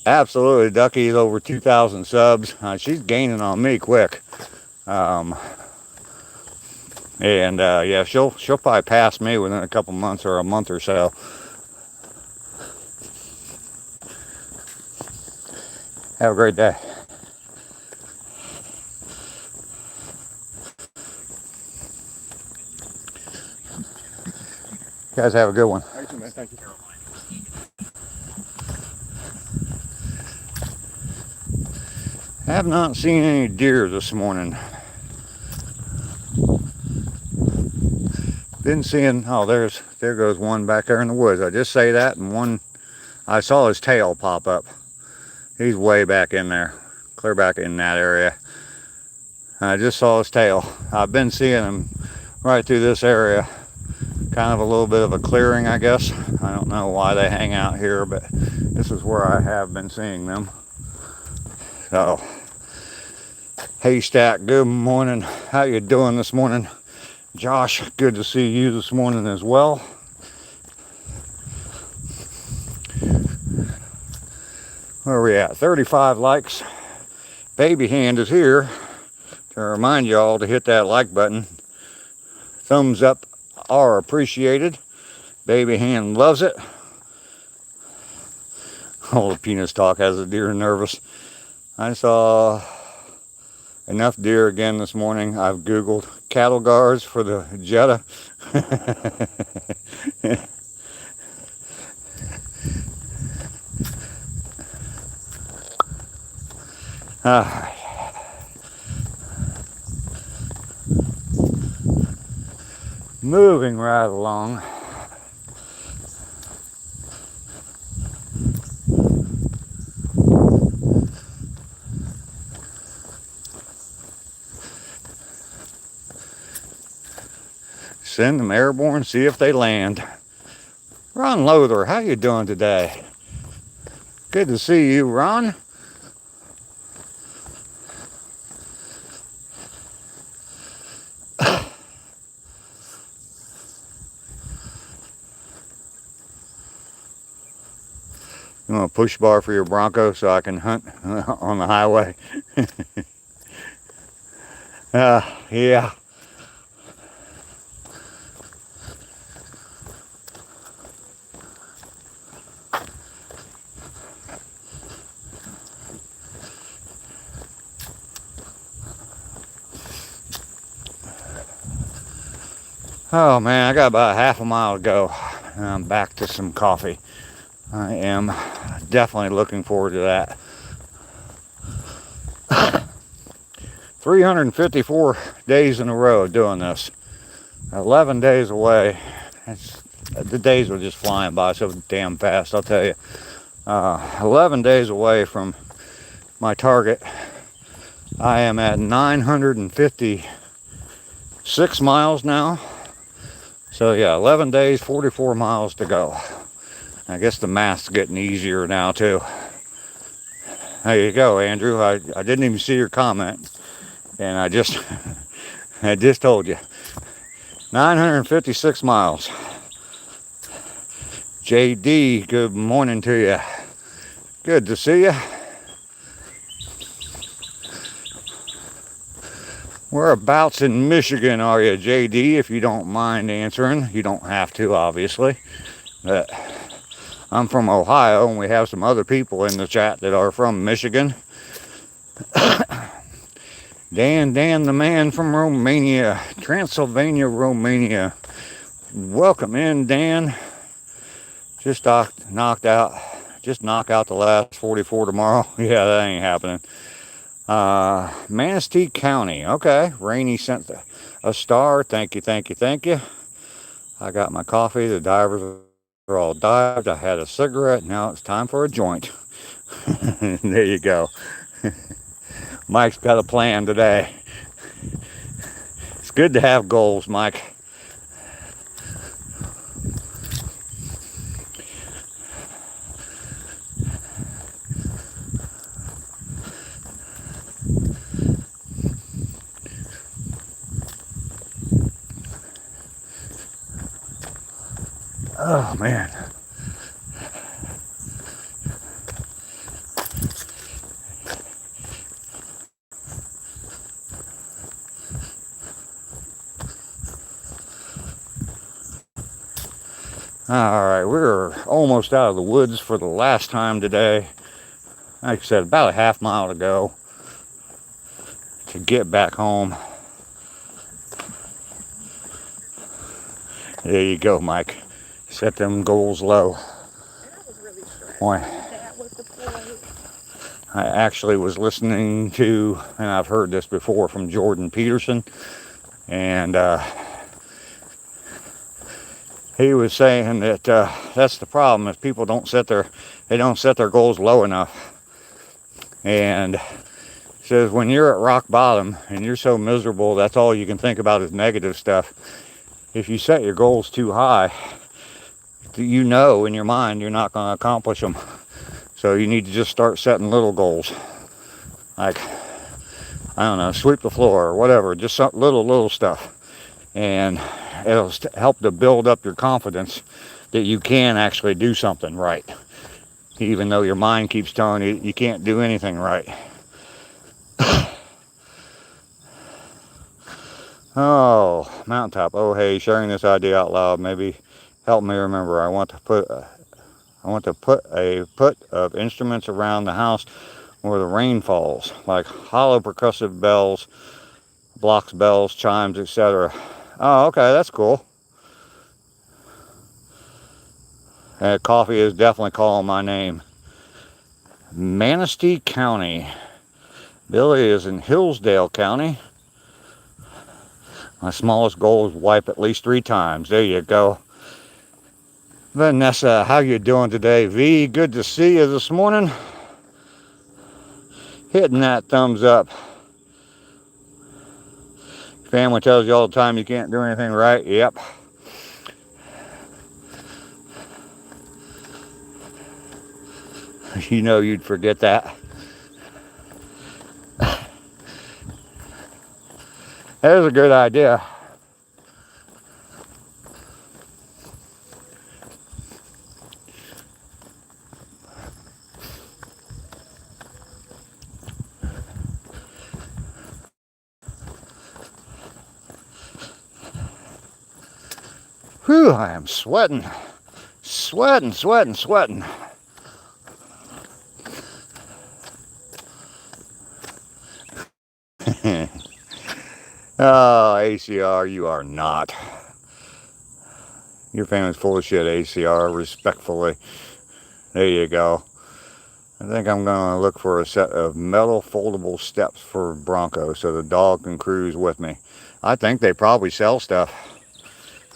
Absolutely. Ducky's over 2,000 subs. She's gaining on me quick. Yeah, she'll probably pass me within a couple months or a month or so. Have a great day. You guys have a good one. Thank you. Have not seen any deer this morning. Been seeing, oh, there goes one back there in the woods. I just say that, and one, I saw his tail pop up. He's way back in there, clear back in that area. I just saw his tail. I've been seeing him right through this area. Kind of a little bit of a clearing, I guess. I don't know why they hang out here, but this is where I have been seeing them. So, Haystack, good morning. How you doing this morning? Josh, good to see you this morning as well. Where are we at? 35 likes. Baby Hand is here to remind y'all to hit that like button. Thumbs up are appreciated. Baby Hand loves it. All the penis talk has the deer nervous. I saw enough deer again this morning. I've Googled cattle guards for the Jetta. Moving right along. Send them airborne, see if they land. Ron Lothar, how you doing today? Good to see you, Ron. You want a push bar for your Bronco so I can hunt on the highway? Yeah. Oh man, I got about half a mile to go, and I'm back to some coffee. I am definitely looking forward to that. 354 days in a row doing this. 11 days away. The days were just flying by so damn fast, I'll tell you. 11 days away from my target. I am at 956 miles now. So yeah, 11 days, 44 miles to go. I guess the math's getting easier now too. There you go, Andrew. I didn't even see your comment, and I just told you. 956 miles. JD, good morning to you. Good to see you. Whereabouts in Michigan are you, JD, if you don't mind answering? You don't have to, obviously. But I'm from Ohio, and we have some other people in the chat that are from Michigan. Dan the man from Romania, Transylvania, Romania. Welcome in, Dan. Just knock out the last 44 tomorrow. Yeah, that ain't happening. Manistee County. Okay, Rainey sent a star. Thank you. I got my coffee. The divers are all dived. I had a cigarette. Now it's time for a joint. There you go. Mike's got a plan today. It's good to have goals, Mike. Oh, man. Alright, we're almost out of the woods for the last time today. Like I said, about a half mile to go to get back home. There you go, Mike. Set them goals low. Boy, I actually was listening to, and I've heard this before from Jordan Peterson, and he was saying that that's the problem, is people don't set their goals low enough. And he says when you're at rock bottom and you're so miserable, that's all you can think about is negative stuff. If you set your goals too high, you know in your mind you're not going to accomplish them. So you need to just start setting little goals. Like, I don't know, sweep the floor or whatever. Just some little stuff. And it'll help to build up your confidence that you can actually do something right. Even though your mind keeps telling you you can't do anything right. Oh, mountaintop. Oh, hey, sharing this idea out loud. Maybe help me remember. I want to put a put of instruments around the house where the rain falls, like hollow percussive bells, blocks, bells, chimes, etc. Oh, okay, that's cool. Coffee is definitely calling my name. Manistee County. Billy is in Hillsdale County. My smallest goal is wipe at least 3 times. There you go. Vanessa, how you doing today? V, good to see you this morning. Hitting that thumbs up. Family tells you all the time you can't do anything right. Yep. You know you'd forget that. That is a good idea. Whew, I am sweating. Sweating. Oh, ACR, you are not. Your family's full of shit, ACR, respectfully. There you go. I think I'm going to look for a set of metal foldable steps for Bronco so the dog can cruise with me. I think they probably sell stuff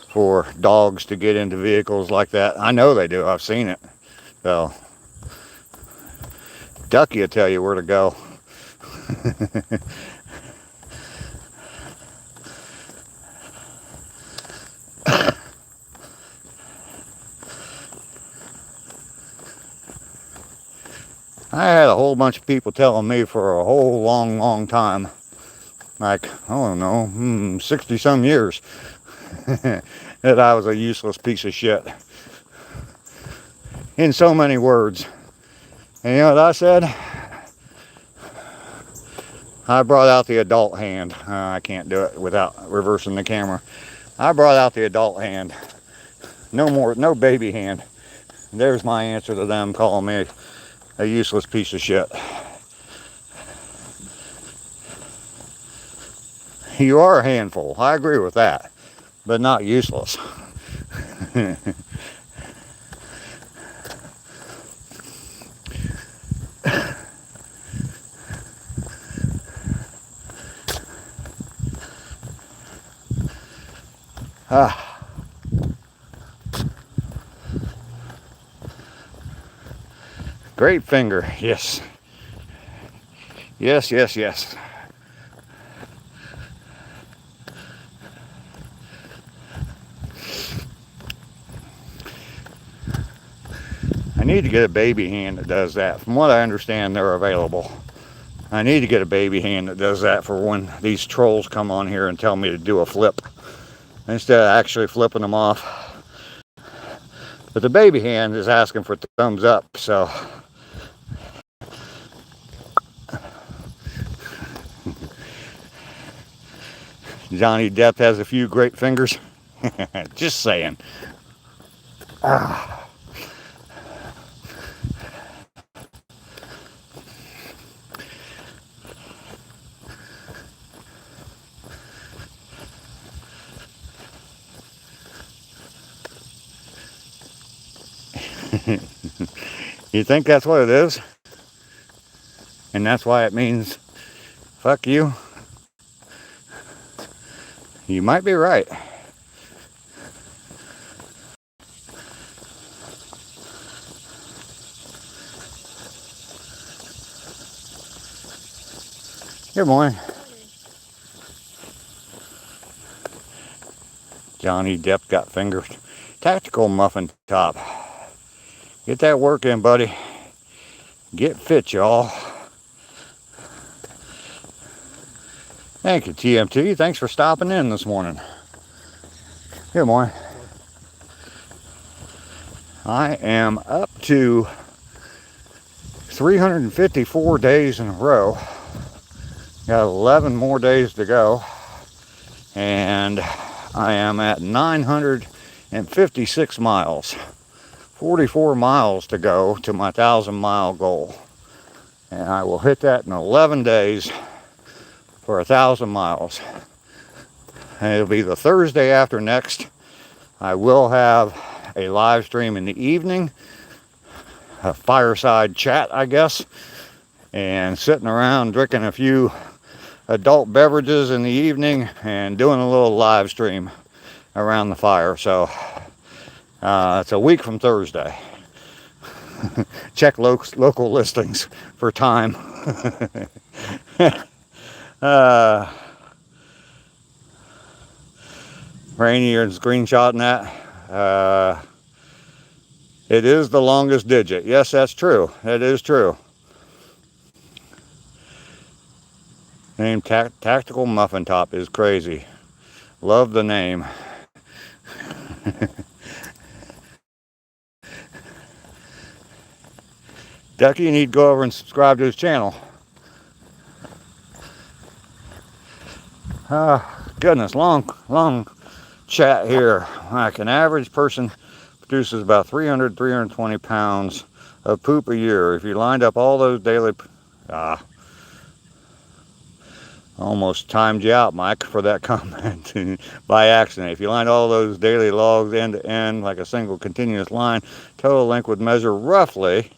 for dogs to get into vehicles like that. I know they do. I've seen it. So, Ducky will tell you where to go. I had a whole bunch of people telling me for a whole long time, like, I don't know, 60 some years, that I was a useless piece of shit. In so many words. And you know what I said? I brought out the adult hand. I can't do it without reversing the camera. I brought out the adult hand. No baby hand. There's my answer to them calling me a useless piece of shit. You are a handful. I agree with that, but not useless. Great finger, yes. Yes, yes, yes. I need to get a baby hand that does that. From what I understand, they're available. I need to get a baby hand that does that for when these trolls come on here and tell me to do a flip, instead of actually flipping them off. But the baby hand is asking for thumbs up, so. Johnny Depp has a few great fingers. Just saying. You think that's what it is? And that's why it means fuck you? You might be right. Good morning. Johnny Depp got fingers. Tactical muffin top. Get that work in, buddy. Get fit, y'all. Thank you, TMT. Thanks for stopping in this morning. Good morning. I am up to 354 days in a row. Got 11 more days to go. And I am at 956 miles. 44 miles to go to my 1,000-mile goal. And I will hit that in 11 days for 1,000 miles. And it'll be the Thursday after next. I will have a live stream in the evening. A fireside chat, I guess. And sitting around drinking a few adult beverages in the evening and doing a little live stream around the fire. So it's a week from Thursday. Check local listings for time. Rainy, you're screenshotting that. It is the longest digit. Yes, that's true. That is true. Name Tactical Muffin Top is crazy. Love the name. Ducky, you need to go over and subscribe to his channel. Goodness, long chat here. Like an average person produces about 320 pounds of poop a year. If you lined up all those daily... almost timed you out, Mike, for that comment by accident. If you lined all those daily logs end to end like a single continuous line, total length would measure roughly...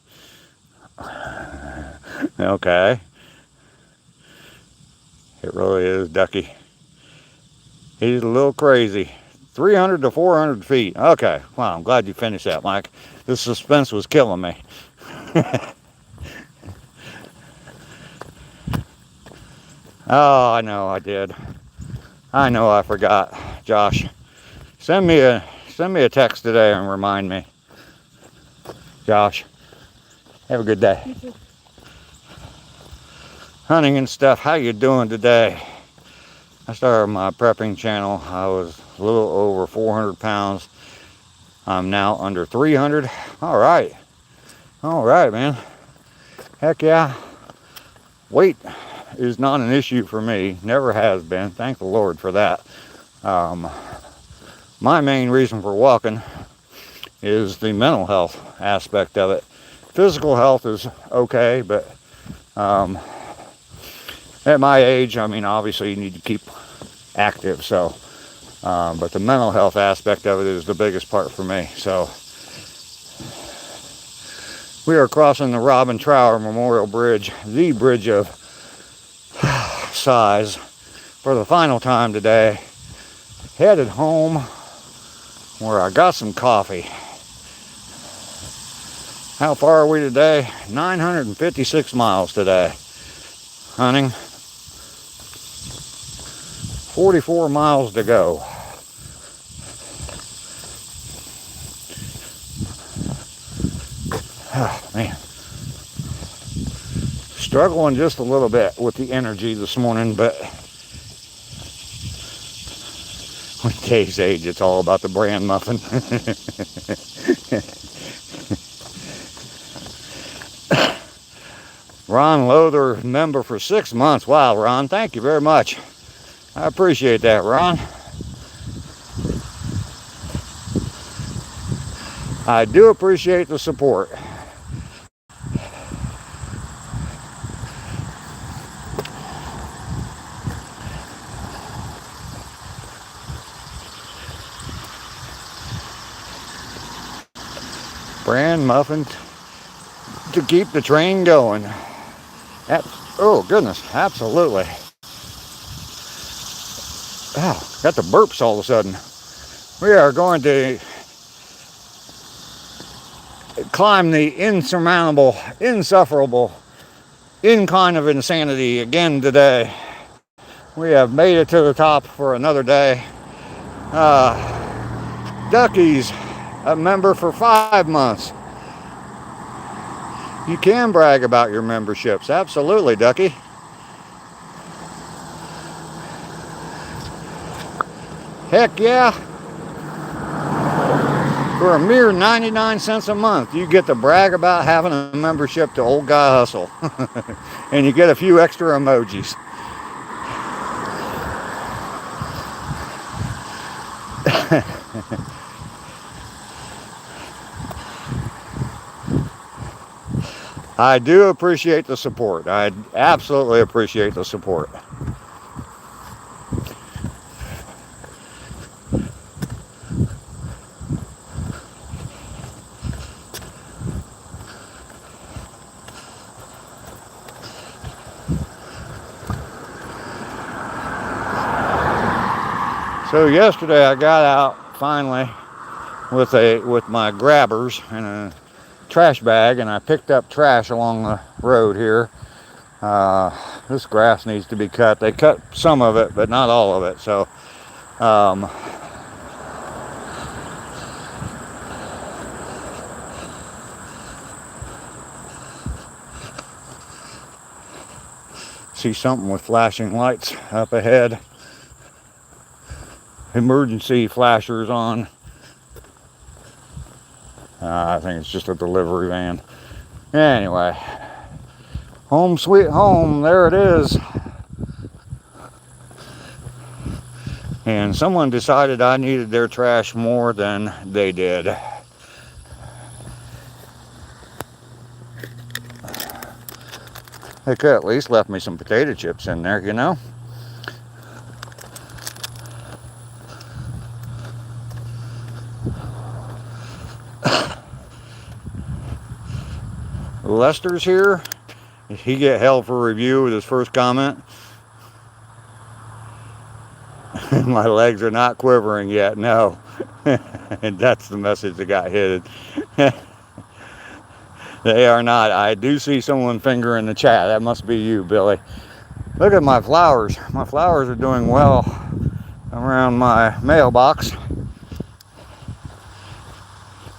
Okay. It really is, Ducky. He's a little crazy. 300 to 400 feet. Okay. Wow, I'm glad you finished that, Mike. This suspense was killing me. Oh, I know I did. I know I forgot. Josh, send me a text today and remind me. Josh, have a good day. You too. Hunting and stuff, how you doing today? I started my prepping channel. I was a little over 400 pounds. I'm now under 300. All right, man. Heck yeah. Weight is not an issue for me. Never has been. Thank the Lord for that. My main reason for walking is the mental health aspect of it. Physical health is okay, but at my age, I mean, obviously you need to keep active, so but the mental health aspect of it is the biggest part for me. So we are crossing the Robin Trower Memorial Bridge, the bridge of size, for the final time today. Headed home where I got some coffee. How far are we today? 956 miles today. Hunting. 44 miles to go. Oh, man. Struggling just a little bit with the energy this morning, but with Dave's age, it's all about the bran muffin. Ron Lothar, member for 6 months. Wow, Ron, thank you very much. I appreciate that, Ron. I do appreciate the support. Bran muffin to keep the train going. Oh, goodness, absolutely. Oh, got the burps all of a sudden. We are going to climb the insurmountable, insufferable incline of insanity again today. We have made it to the top for another day. Ducky's a member for 5 months. You can brag about your memberships. Absolutely, Ducky. Heck yeah. For a mere 99 cents a month, you get to brag about having a membership to Old Guy Hustle. And you get a few extra emojis. I do appreciate the support. I absolutely appreciate the support. So yesterday I got out finally with my grabbers and a trash bag, and I picked up trash along the road here. This grass needs to be cut. They cut some of it, but not all of it. So see something with flashing lights up ahead. Emergency flashers on. I think it's just a delivery van. Anyway, home sweet home, there it is. And someone decided I needed their trash more than they did. They could at least left me some potato chips in there, you know? Lester's here. He get held for review with his first comment. My legs are not quivering yet, no. And that's the message that got hit. They are not. I do see someone fingering the chat. That must be you, Billy. Look at my flowers. My flowers are doing well around my mailbox.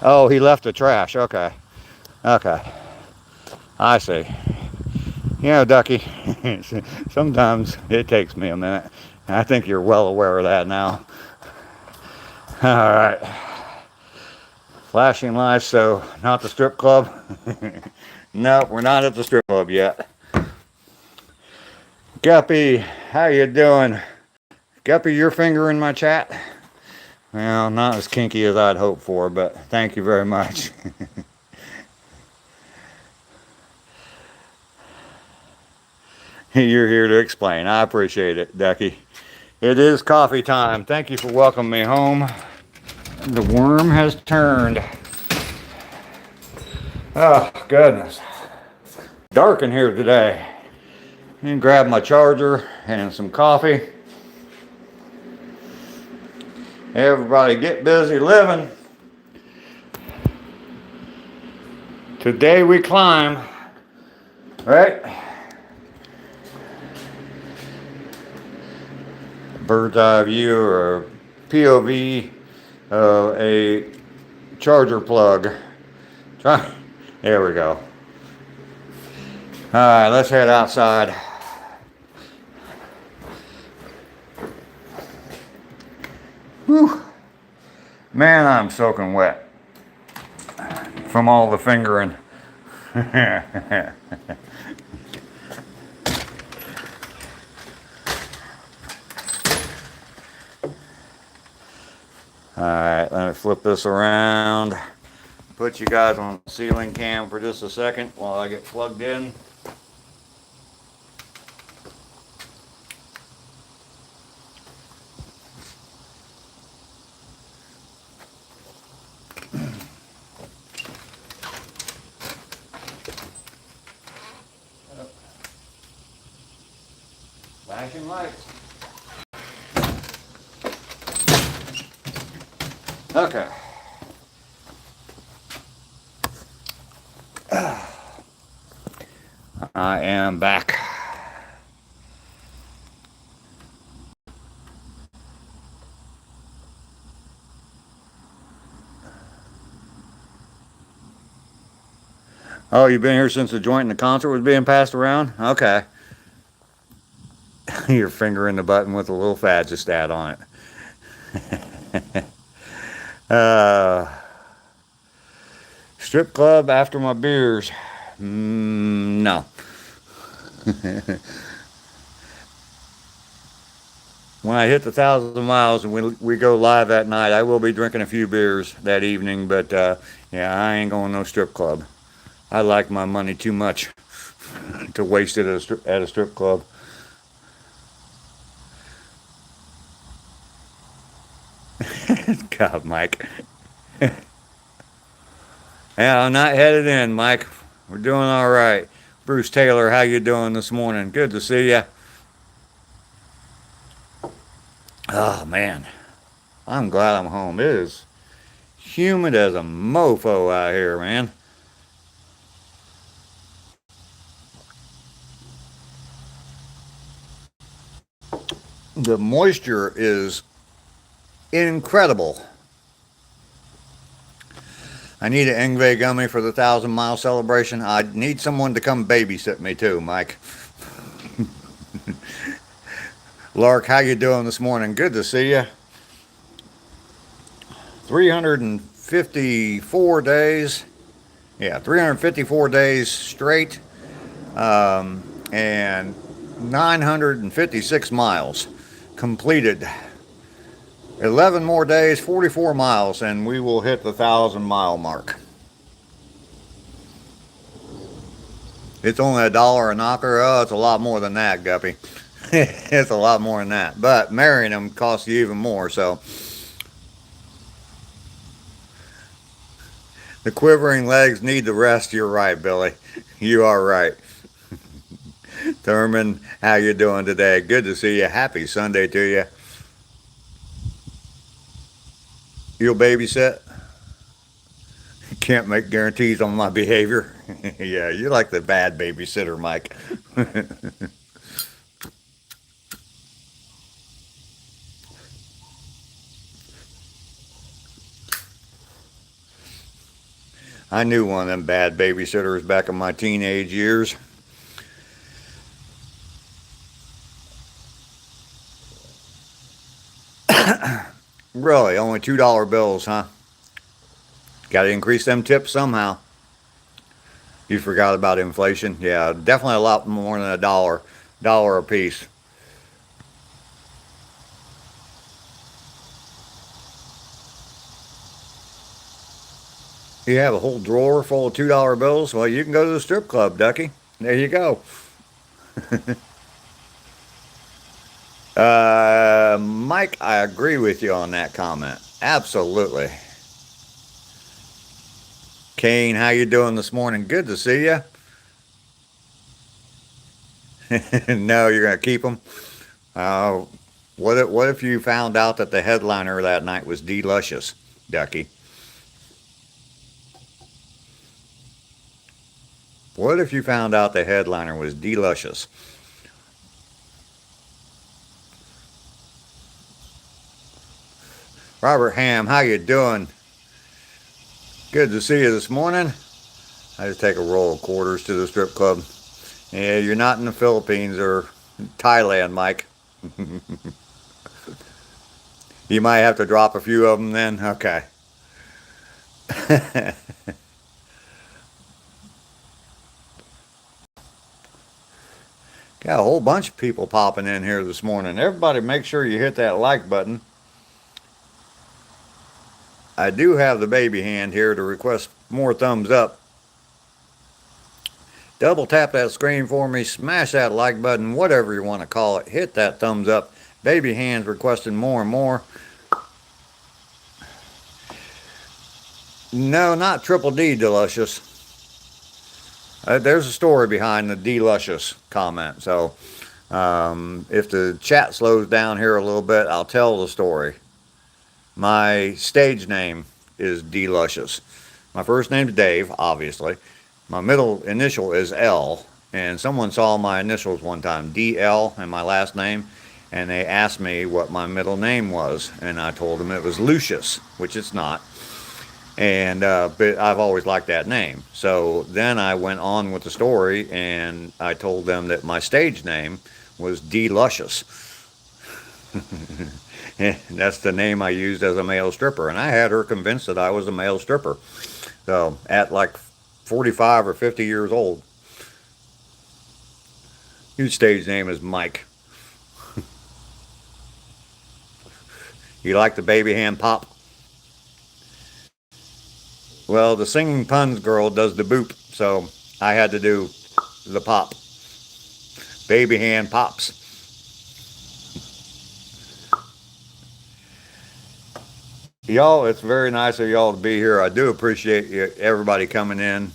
Oh, he left the trash. Okay. Okay. I see. You know, Ducky, sometimes it takes me a minute. I think you're well aware of that now. All right. Flashing lights, so not the strip club. Nope, we're not at the strip club yet. Guppy, how you doing? Guppy, your finger in my chat? Well, not as kinky as I'd hoped for, but thank you very much. You're here to explain. I appreciate it, Ducky. It is coffee time. Thank you for welcoming me home. The worm has turned. Oh, goodness. Dark in here today. And grab my charger and some coffee. Everybody get busy living. Today we climb, right? Bird's eye view or POV of a charger plug. There we go. All right, let's head outside. Whew. Man, I'm soaking wet from all the fingering. Alright, let me flip this around. Put you guys on ceiling cam for just a second while I get plugged in. Flashing lights. Okay. I am back. Oh, you've been here since the joint in the concert was being passed around? Okay. Your finger in the button with a little Fadgestat on it. Strip club after my beers. No. When I hit the 1,000 miles and we go live that night, I will be drinking a few beers that evening, but yeah, I ain't going no strip club. I like my money too much to waste it at a strip club. God, Mike. Yeah, I'm not headed in, Mike. We're doing all right. Bruce Taylor, how you doing this morning? Good to see you. Oh, man. I'm glad I'm home. It is humid as a mofo out here, man. The moisture is incredible. I need an Ingve gummy for the 1,000-mile celebration. I need someone to come babysit me too, Mike. Lark, how you doing this morning? Good to see you. 354 days. Yeah, 354 days straight. And 956 miles completed. 11 more days, 44 miles, and we will hit the 1,000-mile mark. It's only $1 a knocker. Oh, it's a lot more than that, Guppy. It's a lot more than that. But marrying them costs you even more, so. The quivering legs need the rest. You're right, Billy. You are right. Thurman, how you doing today? Good to see you. Happy Sunday to you. You'll babysit? Can't make guarantees on my behavior. Yeah, you're like the bad babysitter, Mike. I knew one of them bad babysitters back in my teenage years. Really, only $2 bills, huh? Got to increase them tips somehow. You forgot about inflation. Yeah, definitely a lot more than $1. $1 a piece. You have a whole drawer full of $2 bills? Well, you can go to the strip club, Ducky. There you go. Mike, I agree with you on that comment. Absolutely. Kane, how you doing this morning? Good to see you. No, you're going to keep them? What if you found out that the headliner that night was D. Luscious, Ducky? What if you found out the headliner was D. Luscious? Robert Ham, how you doing? Good to see you this morning. I just take a roll of quarters to the strip club. Yeah, you're not in the Philippines or Thailand, Mike. You might have to drop a few of them then. Okay. Got a whole bunch of people popping in here this morning. Everybody make sure you hit that like button. I do have the baby hand here to request more thumbs up. Double tap that screen for me, smash that like button, whatever you want to call it. Hit that thumbs up. Baby hands requesting more and more. No, not Triple D Delicious. There's a story behind the Delicious comment. So if the chat slows down here a little bit, I'll tell the story. My stage name is Delicious. My first name's Dave, obviously. My middle initial is L, and someone saw my initials one time, DL, and my last name, and they asked me what my middle name was, and I told them it was Lucius, which it's not. And but I've always liked that name. So then I went on with the story, and I told them that my stage name was Delicious. That's the name I used as a male stripper, and I had her convinced that I was a male stripper. So at like 45 or 50 years old. Your stage name is Mike. You like the baby hand pop? Well, the singing puns girl does the boop, so I had to do the pop. Baby hand pops. Y'all, it's very nice of y'all to be here. I do appreciate you, everybody coming in.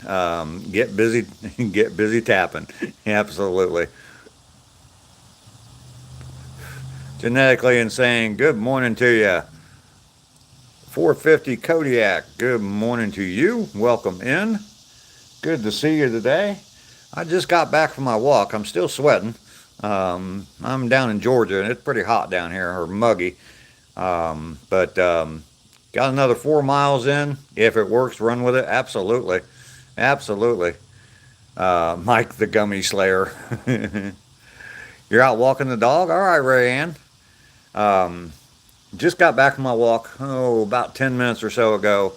Get busy, get busy tapping. Absolutely. Genetically Insane, good morning to you. 450 Kodiak, good morning to you. Welcome in. Good to see you today. I just got back from my walk. I'm still sweating. I'm down in Georgia, and it's pretty hot down here, or muggy. Got another 4 miles in. If it works, run with it. Absolutely. Absolutely. Mike the Gummy Slayer. You're out walking the dog? All right, Rayanne. Just got back from my walk, about 10 minutes or so ago.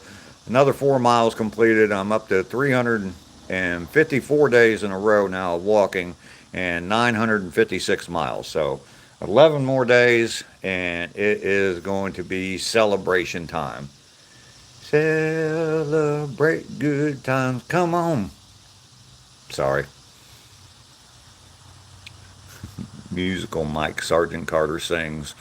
Another 4 miles completed. I'm up to 354 days in a row now of walking and 956 miles. So 11 more days, and it is going to be celebration time. Celebrate good times. Come on. Sorry. Musical Mike Sergeant Carter sings.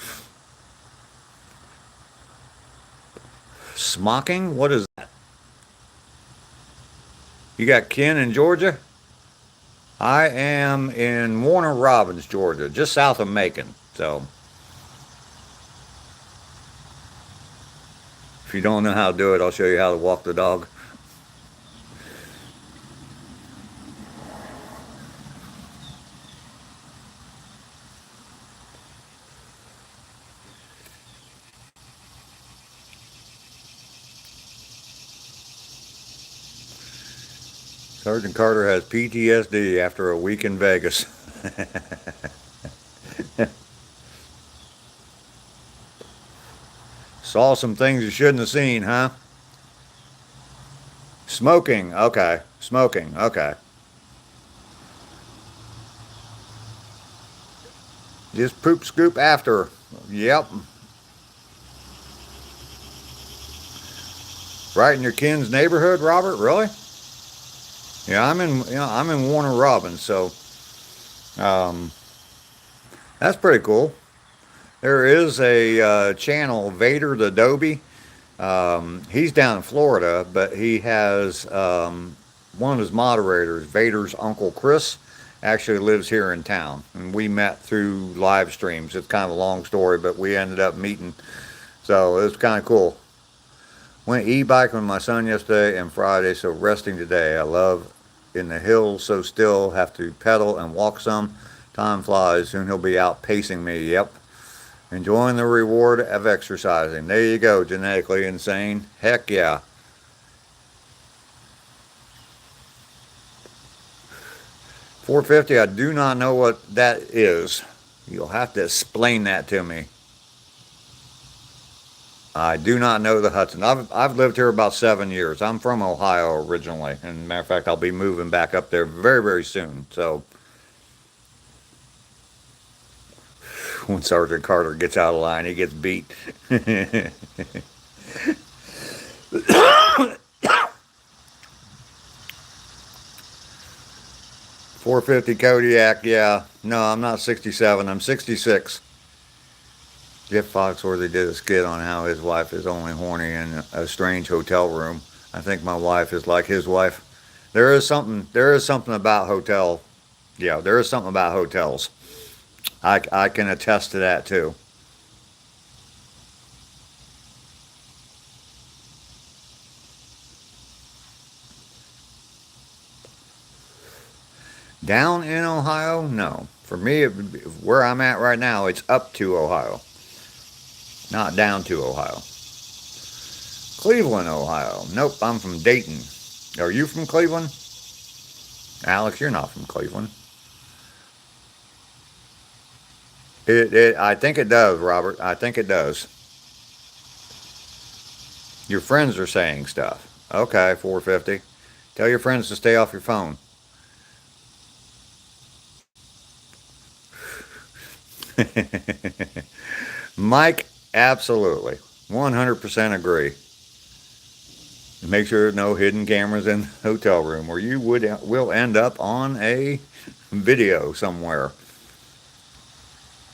Smocking? What is that? You got Ken in Georgia? I am in Warner Robins, Georgia, just south of Macon. So if you don't know how to do it, I'll show you how to walk the dog. Sergeant Carter has PTSD after a week in Vegas. Saw some things you shouldn't have seen, huh? Smoking, okay. Smoking, okay. Just poop scoop after. Yep. Right in your kin's neighborhood, Robert? Really? Yeah, I'm in Warner Robins, so um, that's pretty cool. There is a channel, Vader the Adobe. He's down in Florida, but he has one of his moderators, Vader's Uncle Chris, actually lives here in town. And we met through live streams. It's kind of a long story, but we ended up meeting. So it was kind of cool. Went e-biking with my son yesterday and Friday, so resting today. I love in the hills so still, have to pedal and walk some. Time flies, soon he'll be out pacing me. Yep. Enjoying the reward of exercising. There you go, genetically insane. Heck yeah. $4.50, I do not know what that is. You'll have to explain that to me. I do not know the Hudson. I've lived here about 7 years. I'm from Ohio originally. And matter of fact, I'll be moving back up there very, very soon. So when Sergeant Carter gets out of line, he gets beat. 450 Kodiak, yeah. No, I'm not 67. I'm 66. Jeff Foxworthy did a skit on how his wife is only horny in a strange hotel room. I think my wife is like his wife. There is something. There is something about hotel. Yeah, there is something about hotels. I can attest to that too. Down in Ohio, no. For me, where I'm at right now, it's up to Ohio, not down to Ohio. Cleveland, Ohio. Nope, I'm from Dayton. Are you from Cleveland? Alex, you're not from Cleveland. I think it does, Robert. I think it does. Your friends are saying stuff. Okay, 450. Tell your friends to stay off your phone. Mike, absolutely. 100% agree. Make sure there's no hidden cameras in the hotel room or you will end up on a video somewhere.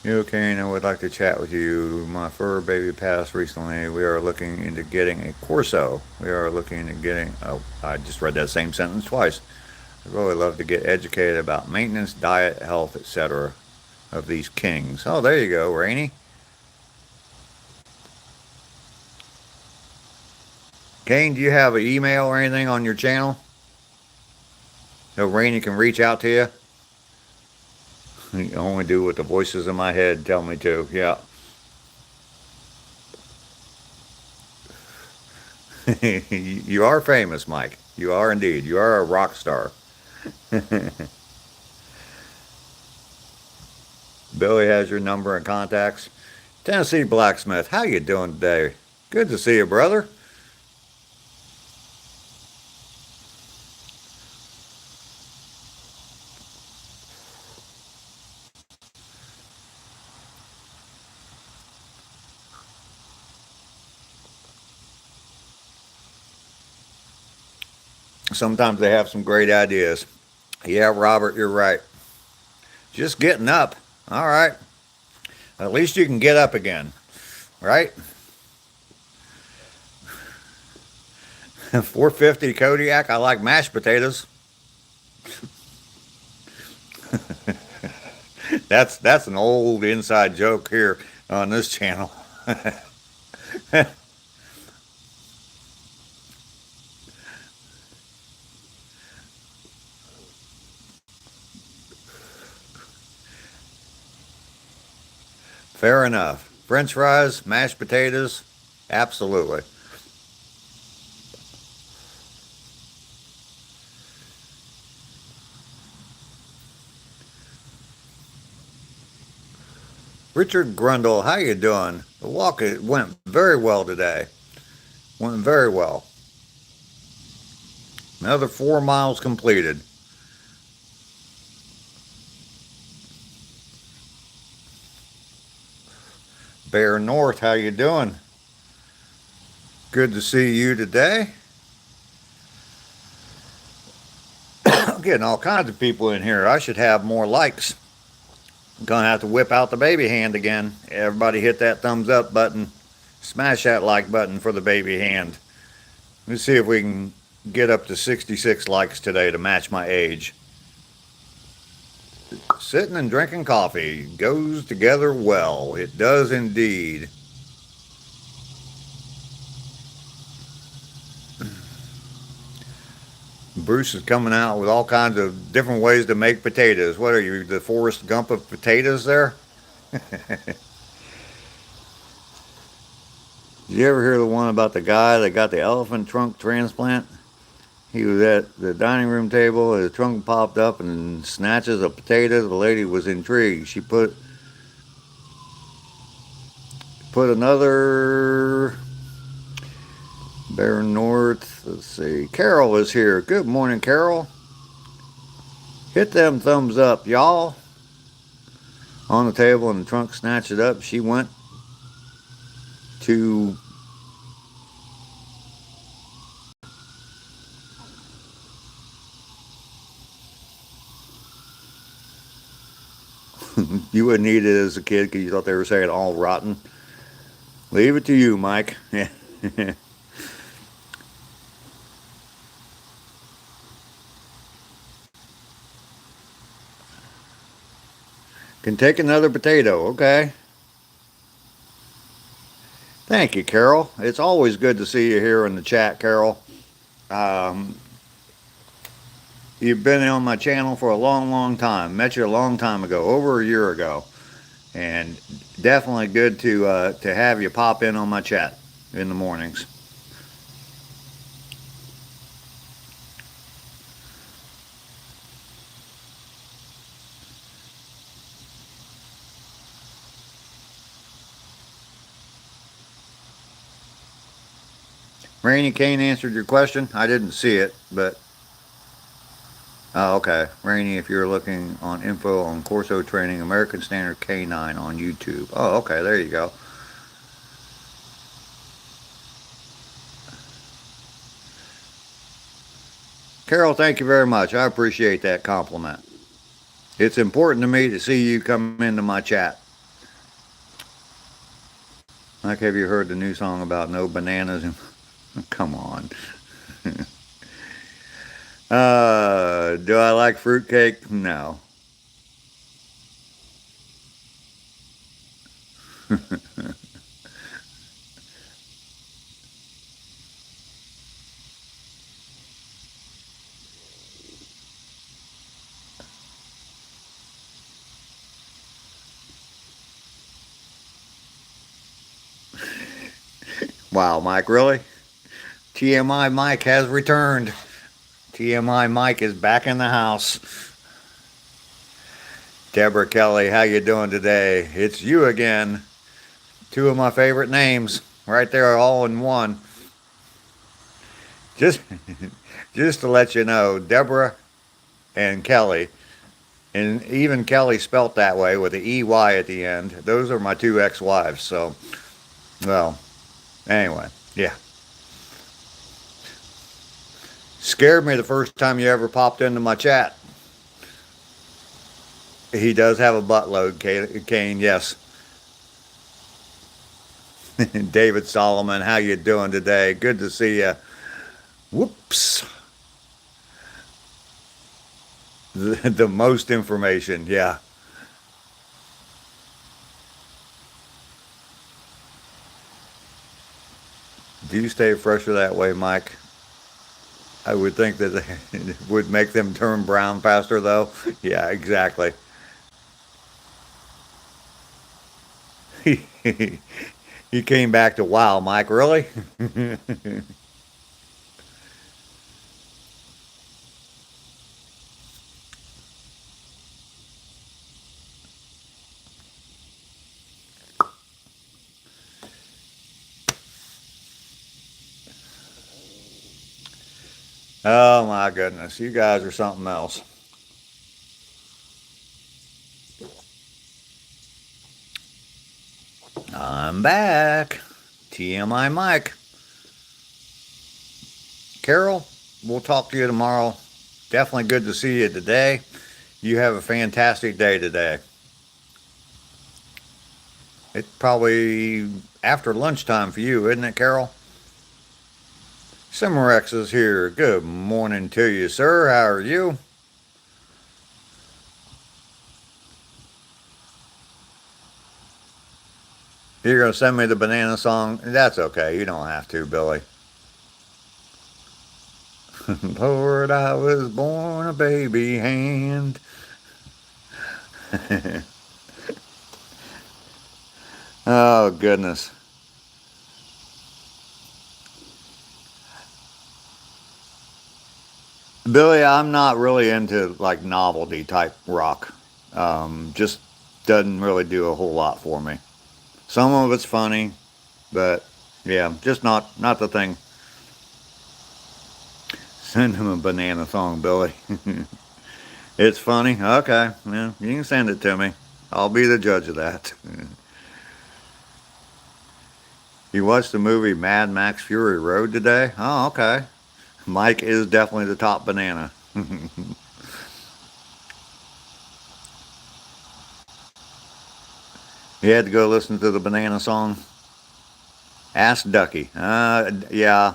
You okay? And I would like to chat with you. My fur baby passed recently. We are looking into getting a Corso. We are looking into getting. Oh, I just read that same sentence twice. I'd really love to get educated about maintenance, diet, health, etc. of these kings. Oh, there you go, Rainey. Kane, do you have an email or anything on your channel? So Rainey can reach out to you? I only do what the voices in my head tell me to. Yeah. You are famous, Mike. You are indeed. You are a rock star. Billy has your number and contacts. Tennessee Blacksmith, how you doing today? Good to see you, brother. Sometimes they have some great ideas. Yeah, Robert, you're right. Just getting up. All right. At least you can get up again, right? 450 Kodiak. I like mashed potatoes. That's an old inside joke here on this channel. Fair enough. French fries, mashed potatoes, absolutely. Richard Grundle, how you doing? The walk went very well today. Went very well. Another 4 miles completed. Bear North, how you doing? Good to see you today. I'm getting all kinds of people in here. I should have more likes. I'm gonna have to whip out the baby hand again. Everybody hit that thumbs up button. Smash that like button for the baby hand. Let's see if we can get up to 66 likes today to match my age. Sitting and drinking coffee goes together well. It does indeed. Bruce is coming out with all kinds of different ways to make potatoes. What are you, the Forrest Gump of potatoes there? Did you ever hear the one about the guy that got the elephant trunk transplant? He was at the dining room table, his trunk popped up and snatches of potatoes. The lady was intrigued. She put another Bear North. Let's see. Carol is here. Good morning, Carol. Hit them thumbs up, y'all. On the table and the trunk snatched it up. She went to you wouldn't eat it as a kid because you thought they were saying all rotten. Leave it to you, Mike. Can take another potato, okay. Thank you, Carol. It's always good to see you here in the chat, Carol. You've been on my channel for a long, long time. Met you a long time ago, over a year ago. And definitely good to have you pop in on my chat in the mornings. Rainy Kane answered your question. I didn't see it, but oh, okay. Rainy, if you're looking on info on Corso Training, American Standard K9 on YouTube. Oh, okay, there you go. Carol, thank you very much. I appreciate that compliment. It's important to me to see you come into my chat. Like, have you heard the new song about no bananas? Come on. Do I like fruitcake? No. Wow, Mike, really? TMI Mike has returned. TMI Mike is back in the house. Deborah Kelly, how you doing today? It's you again. Two of my favorite names right there, all in one. Just to let you know, Deborah and Kelly, and even Kelly spelt that way with the EY at the end. Those are my two ex-wives. So, well, anyway, yeah. Scared me the first time you ever popped into my chat. He does have a buttload, Kane, yes. David Solomon, how you doing today? Good to see you. Whoops. The most information, yeah. Do you stay fresher that way, Mike? I would think that it would make them turn brown faster, though. Yeah, exactly. He came back to wow, Mike, really? Oh my goodness, you guys are something else. I'm back. TMI Mike. Carol, we'll talk to you tomorrow. Definitely good to see you today. You have a fantastic day today. It's probably after lunchtime for you, isn't it, Carol? Cimarex is here. Good morning to you, sir. How are you? You're going to send me the banana song? That's okay. You don't have to, Billy. Lord, I was born a baby hand. Oh, goodness. Billy, I'm not really into like novelty type rock. Just doesn't really do a whole lot for me. Some of it's funny, but yeah, just not the thing. Send him a banana song, Billy. It's funny. Okay, yeah, you can send it to me. I'll be the judge of that. You watched the movie Mad Max Fury Road today? Oh, okay. Mike is definitely the top banana. You had to go listen to the banana song. Ask Ducky. Yeah.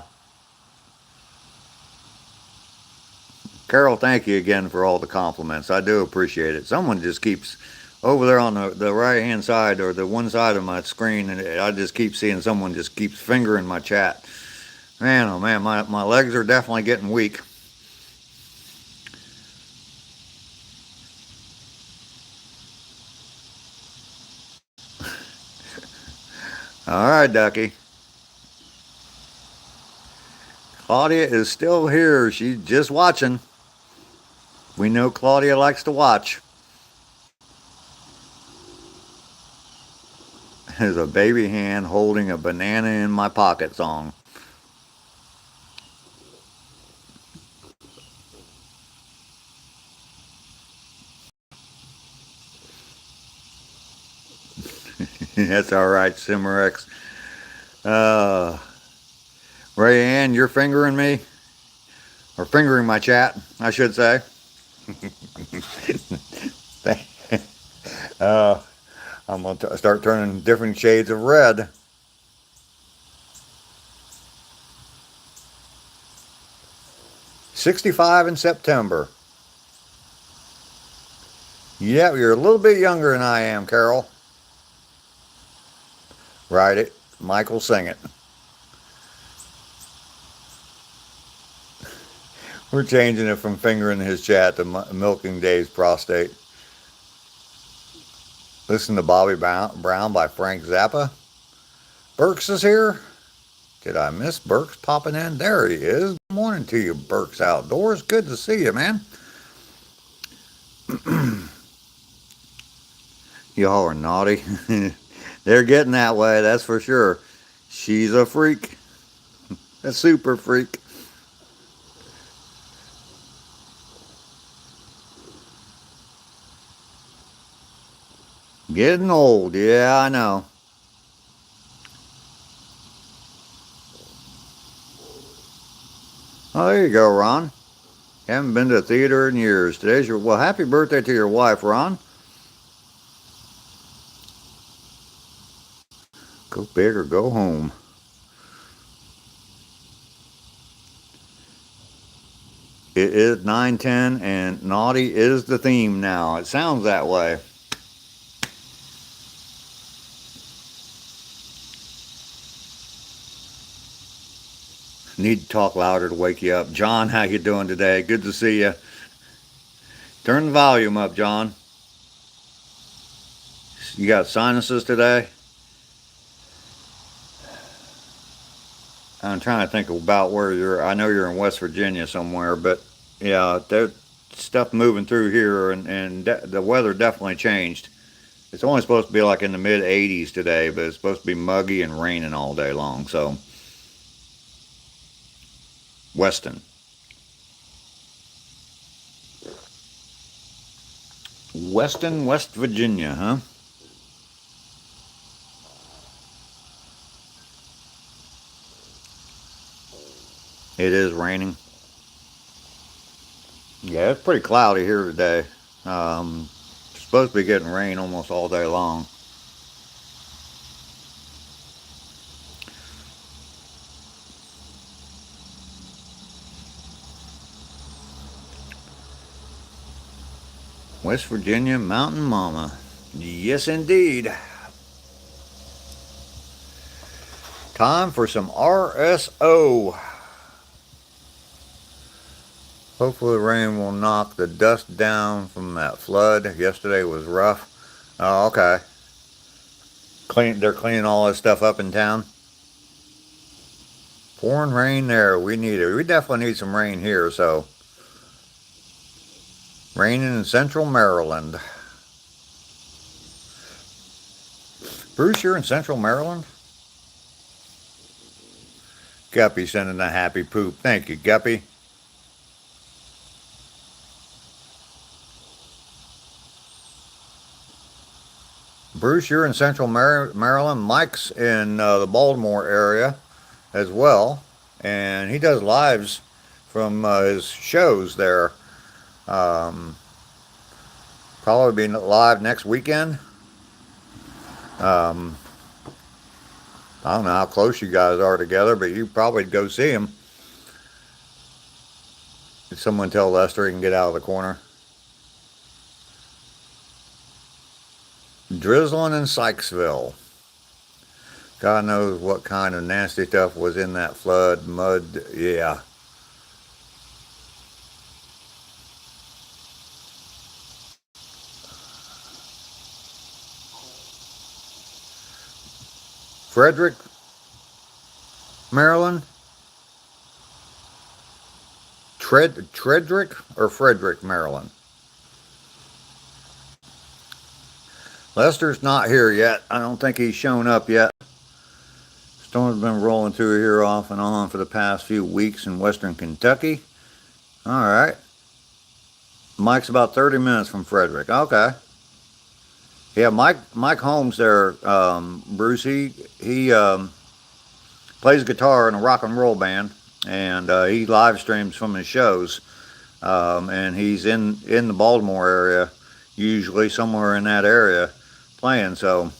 Carol, thank you again for all the compliments. I do appreciate it. Someone just keeps over there on the right hand side or the one side of my screen, and I just keep seeing someone just keeps fingering my chat. Man, oh man, my legs are definitely getting weak. All right, Ducky. Claudia is still here. She's just watching. We know Claudia likes to watch. There's a baby hand holding a banana in my pocket song. That's all right, Cimarex. Uh, Ray Ann, you're fingering me? Or fingering my chat, I should say. uh, I'm going to start turning different shades of red. '65 in September. Yeah, you're a little bit younger than I am, Carol. Write it. Michael, sing it. We're changing it from fingering his chat to milking Dave's prostate. Listen to Bobby Brown by Frank Zappa. Burks is here. Did I miss Burks popping in? There he is. Good morning to you, Burks Outdoors. Good to see you, man. Y'all are naughty. They're getting that way, that's for sure. She's a freak. A super freak. Getting old, yeah, I know. Oh, there you go, Ron. Haven't been to a theater in years. Today's your, well, happy birthday to your wife, Ron. Go big or go home. It is 9:10 and naughty is the theme now. It sounds that way. Need to talk louder to wake you up. John, how you doing today? Good to see you. Turn the volume up, John. You got sinuses today? I'm trying to think about where you're. I know you're in West Virginia somewhere, but yeah, there's stuff moving through here, and the weather definitely changed. It's only supposed to be like in the mid 80s today, but it's supposed to be muggy and raining all day long. So, Weston. Weston, West Virginia, huh? It is raining. Yeah, it's pretty cloudy here today. Supposed to be getting rain almost all day long. West Virginia Mountain Mama. Yes, indeed. Time for some RSO. Hopefully the rain will knock the dust down from that flood. Yesterday was rough. Oh, okay. They're cleaning all this stuff up in town. Pouring rain there. We need it. We definitely need some rain here, so. Raining in central Maryland. Bruce, you're in central Maryland? Guppy sending a happy poop. Thank you, Guppy. Bruce, you're in central Maryland. Mike's in the Baltimore area as well. And he does lives from his shows there. Probably be live next weekend. I don't know how close you guys are together, but you probably go see him. Did someone tell Lester he can get out of the corner? Drizzling in Sykesville. God knows what kind of nasty stuff was in that flood. Mud, yeah. Frederick, Maryland? Tredrick or Frederick, Maryland? Lester's not here yet. I don't think he's shown up yet. Storm's been rolling through here off and on for the past few weeks in western Kentucky. All right. Mike's about 30 minutes from Frederick. Okay. Yeah, Mike Holmes there, Bruce, he plays guitar in a rock and roll band, and he live streams from his shows. And he's in the Baltimore area, usually somewhere in that area, playing. So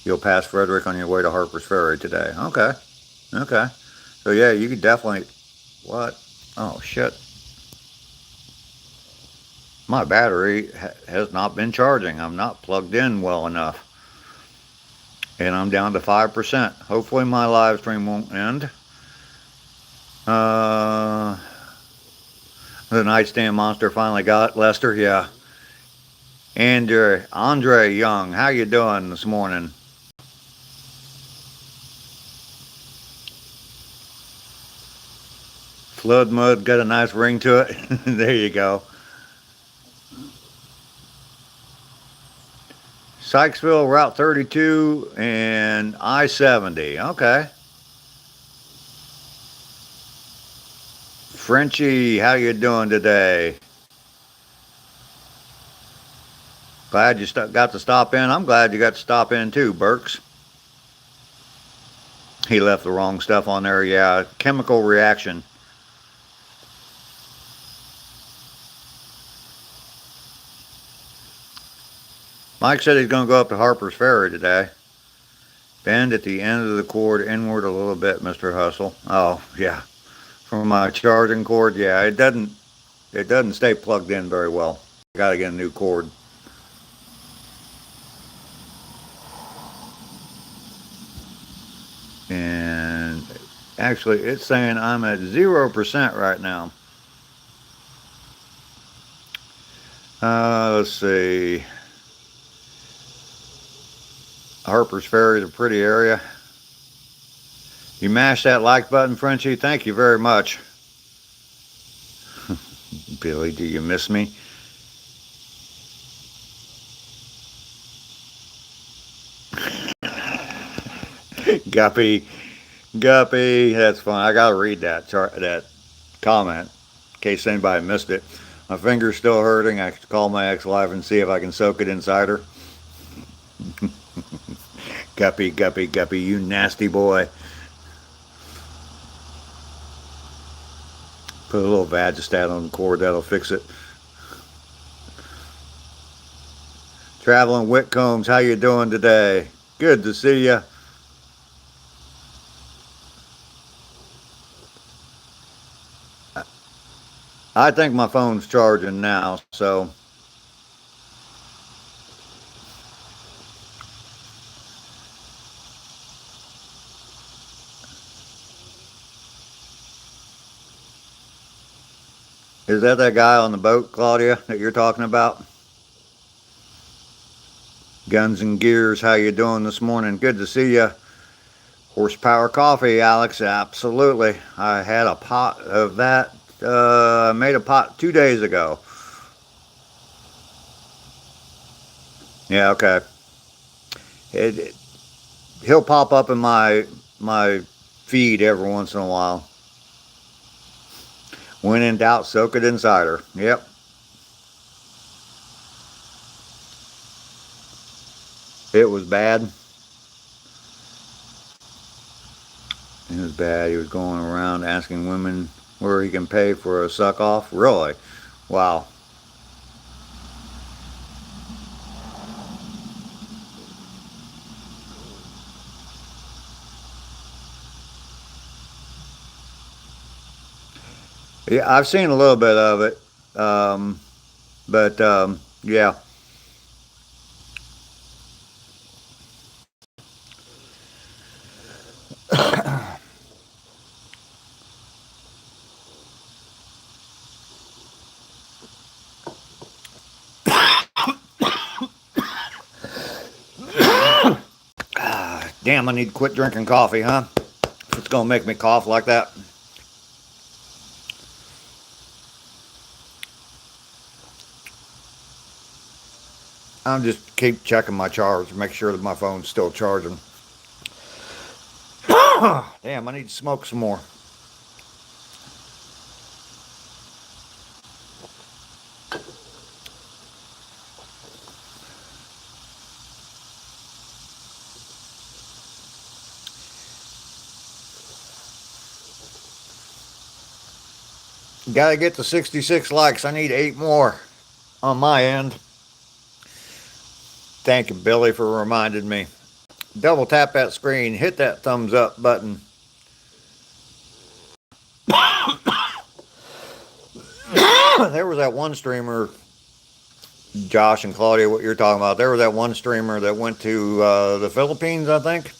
you'll pass Frederick on your way to Harper's Ferry today. Okay. Okay. So yeah, you could definitely. What? Oh shit. My battery has not been charging. I'm not plugged in well enough. And I'm down to 5%. Hopefully my live stream won't end. The nightstand monster finally got Lester. Yeah. Andre Young, how you doing this morning? Flood mud got a nice ring to it. There you go. Sykesville, Route 32, and I-70. Okay. Frenchie, how you doing today? Glad you got to stop in. I'm glad you got to stop in too, Burks. He left the wrong stuff on there. Yeah, chemical reaction. Mike said he's going to go up to Harper's Ferry today. Bend at the end of the cord inward a little bit, Mr. Hustle. Oh, yeah. From my charging cord, yeah, it doesn't stay plugged in very well. Got to get a new cord. And actually, it's saying I'm at 0% right now. Let's see. Harper's Ferry is a pretty area. You mash that like button, Frenchie. Thank you very much. Billy, do you miss me? Guppy, that's fun. I gotta read that comment in case anybody missed it. My finger's still hurting. I should call my ex-wife and see if I can soak it in cider. Guppy, you nasty boy. Put a little Vagistat on the cord, that'll fix it. Traveling Whitcombs, how you doing today? Good to see you. I think my phone's charging now, so. Is that guy on the boat, Claudia, that you're talking about? Guns and Gears, how you doing this morning? Good to see you. Horsepower Coffee, Alex, absolutely. I had a pot of that. I made a pot 2 days ago. Yeah, okay. He'll pop up in my feed every once in a while. When in doubt, soak it in cider. Yep. It was bad. It was bad. He was going around asking women where he can pay for a suck off. Really? Wow. Yeah, I've seen a little bit of it. But yeah. Damn, I need to quit drinking coffee, huh? If it's gonna make me cough like that. I'm just keep checking my charge, make sure that my phone's still charging. Damn, I need to smoke some more. Gotta get to 66 likes. I need 8 more on my end. Thank you, Billy, for reminding me. Double tap that screen, hit that thumbs up button. There was that one streamer, Josh and Claudia, what you're talking about. There was that one streamer that went to the Philippines, I think,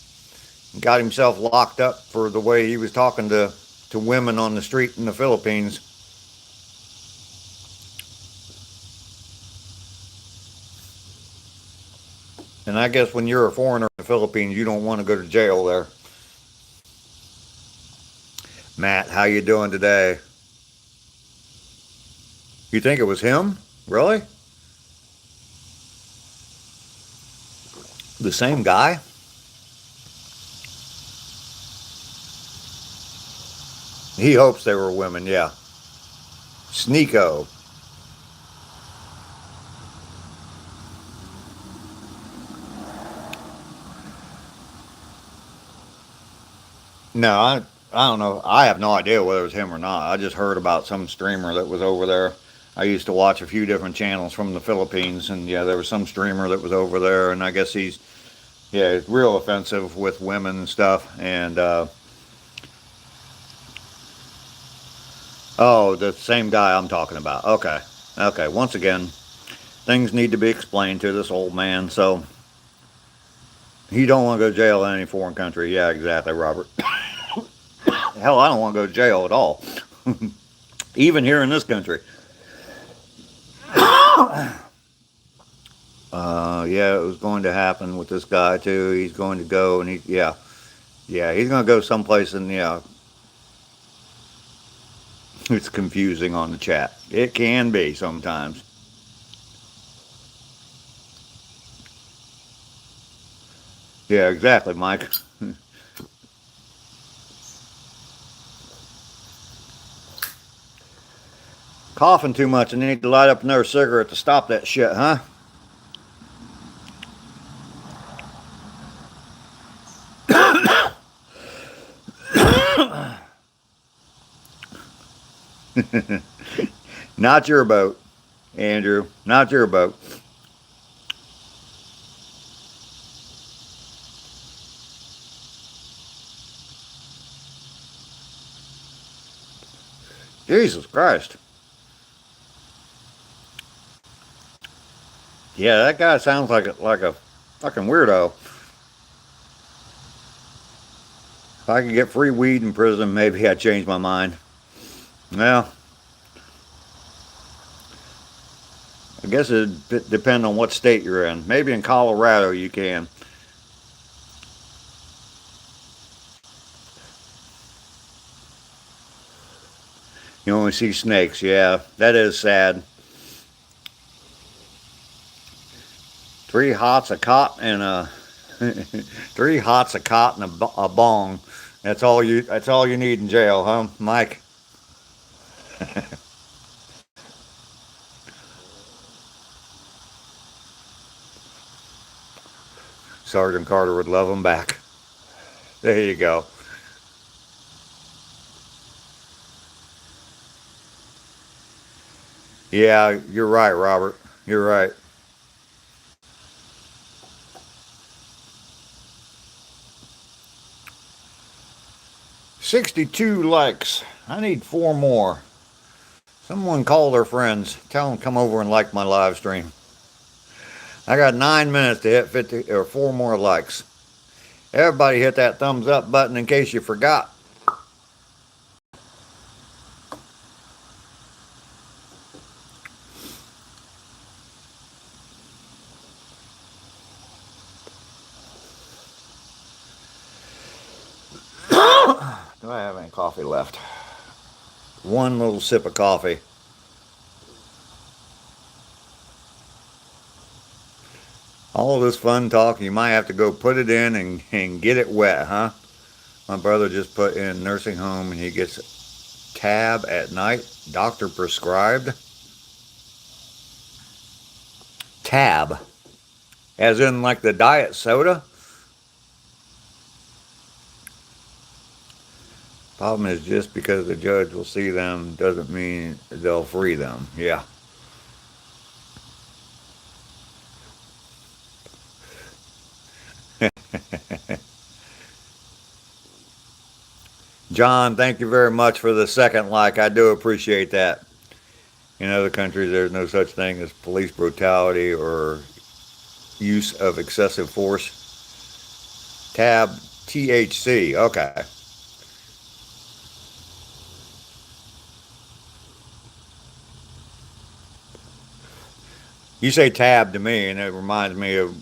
and got himself locked up for the way he was talking to women on the street in the Philippines. And I guess when you're a foreigner in the Philippines, you don't want to go to jail there. Matt, how you doing today? You think it was him? Really? The same guy? He hopes they were women, yeah. Sneeko. No, I don't know. I have no idea whether it was him or not. I just heard about some streamer that was over there. I used to watch a few different channels from the Philippines, and yeah, there was some streamer that was over there, and I guess he's real offensive with women and stuff. And oh, the same guy I'm talking about. Okay, okay. Once again, things need to be explained to this old man. So he don't want to go to jail in any foreign country. Yeah, exactly, Robert. Hell, I don't want to go to jail at all. Even here in this country. Yeah, it was going to happen with this guy too. He's going to go and he's going to go someplace and it's confusing on the chat. It can be sometimes. Yeah, exactly, Mike. Coughing too much and you need to light up another cigarette to stop that shit, huh? Not your boat, Andrew. Not your boat. Jesus Christ. Yeah, that guy sounds like a fucking weirdo. If I could get free weed in prison, maybe I'd change my mind. Well, I guess it depends on what state you're in. Maybe in Colorado you can. You only see snakes. Yeah, that is sad. Three hots, a cot, and a three hots, a cot, and a bong. That's all you. That's all you need in jail, huh, Mike? Sergeant Carter would love him back. There you go. Yeah, you're right, Robert. You're right. 62 likes. I need 4 more. Someone call their friends. Tell them to come over and like my live stream. I got 9 minutes to hit 50 or 4 more likes. Everybody hit that thumbs up button in case you forgot. Do I have any coffee left? One little sip of coffee. All this fun talk, you might have to go put it in and get it wet, huh? My brother just put in nursing home and he gets tab at night. Doctor prescribed. Tab. As in like the diet soda? Problem is just because the judge will see them doesn't mean they'll free them. Yeah. John, thank you very much for the second like. I do appreciate that. In other countries, there's no such thing as police brutality or use of excessive force. Tab THC. Okay. You say tab to me, and it reminds me of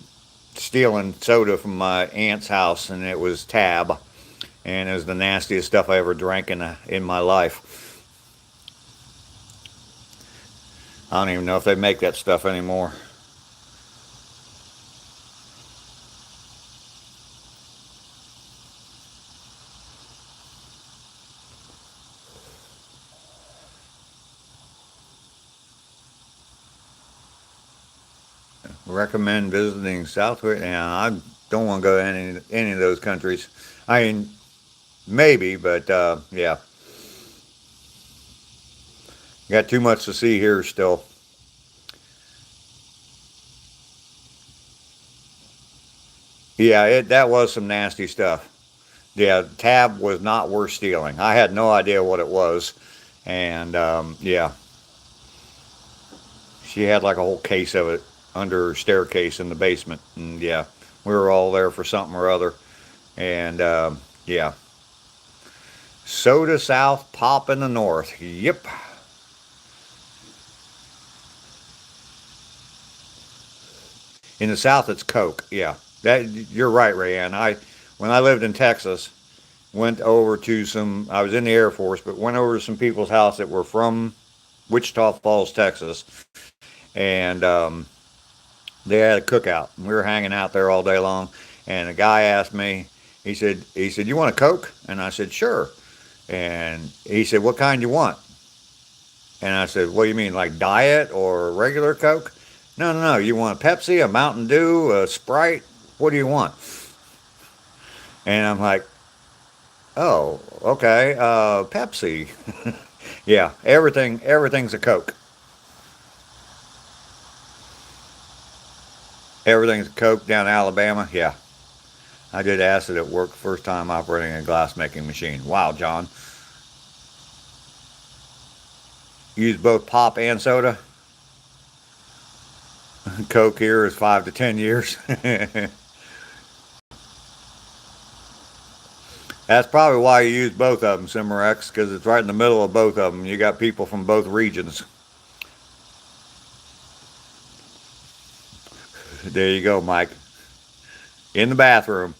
stealing soda from my aunt's house, and it was tab, and it was the nastiest stuff I ever drank in my life. I don't even know if they make that stuff anymore. Recommend visiting Southwick. Yeah, I don't want to go to any of those countries. I mean, maybe, but yeah, got too much to see here still. Yeah, that was some nasty stuff. Yeah, tab was not worth stealing. I had no idea what it was, and yeah, she had like a whole case of it under her staircase in the basement, and yeah, we were all there for something or other, and yeah, soda south, pop in the north. Yep. In the South, it's Coke. Yeah, that you're right, Rayanne. When I lived in Texas, went over to some. I was in the Air Force, but went over to some people's house that were from Wichita Falls, Texas, and they had a cookout. We were hanging out there all day long, and a guy asked me. He said, you want a Coke? And I said, sure. And he said, what kind do you want? And I said, what do you mean, like diet or regular Coke? No, no, no. You want a Pepsi, a Mountain Dew, a Sprite? What do you want? And I'm like, oh, okay, Pepsi. Yeah, everything's a Coke. Everything's a Coke down in Alabama. Yeah, I did acid at work first time operating a glass making machine. Wow, John. Use both pop and soda. Coke here is 5 to 10 years. That's probably why you use both of them, Cimarex, because it's right in the middle of both of them. You got people from both regions. There you go, Mike. In the bathroom.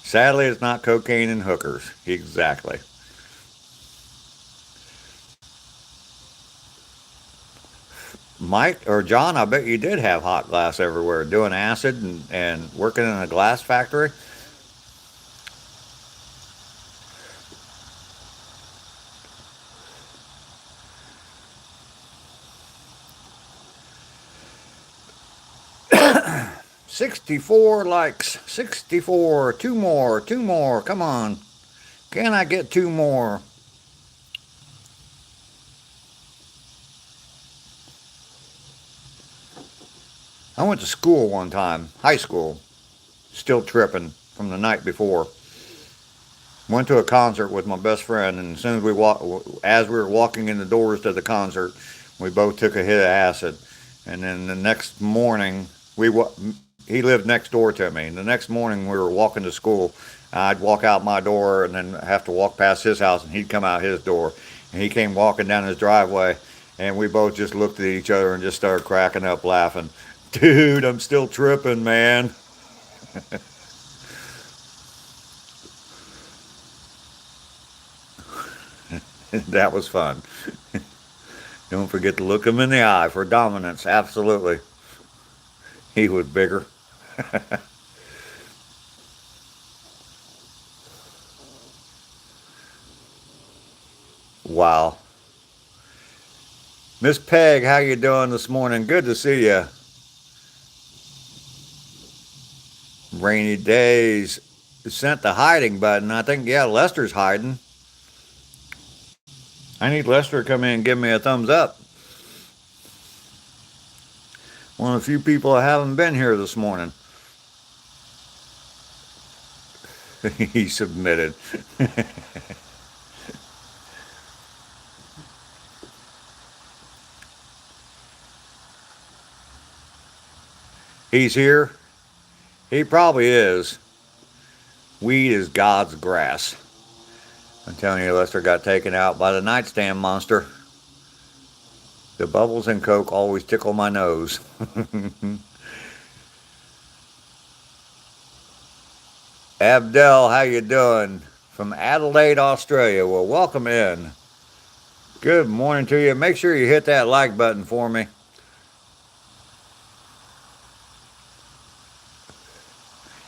Sadly, it's not cocaine and hookers. Exactly. Mike or John, I bet you did have hot glass everywhere, doing acid and working in a glass factory. 64 likes. 64. Two more. Two more. Come on. Can I get two more? I went to school one time, high school, still tripping from the night before. Went to a concert with my best friend, and as soon as as we were walking in the doors to the concert, we both took a hit of acid. And then the next morning, he lived next door to me. And the next morning, we were walking to school. I'd walk out my door and then have to walk past his house, and he'd come out his door. And he came walking down his driveway, and we both just looked at each other and just started cracking up laughing. Dude, I'm still tripping, man. That was fun. Don't forget to look him in the eye for dominance. Absolutely. He was bigger. Wow. Miss Peg, how you doing this morning? Good to see you. Rainy days. Sent the hiding button. I think, yeah, Lester's hiding. I need Lester to come in and give me a thumbs up. One of the few people that haven't been here this morning. He submitted. He's here. He probably is. Weed is God's grass. I'm telling you, Lester got taken out by the nightstand monster. The bubbles in Coke always tickle my nose. Abdel, how you doing? From Adelaide, Australia. Well, welcome in. Good morning to you. Make sure you hit that like button for me.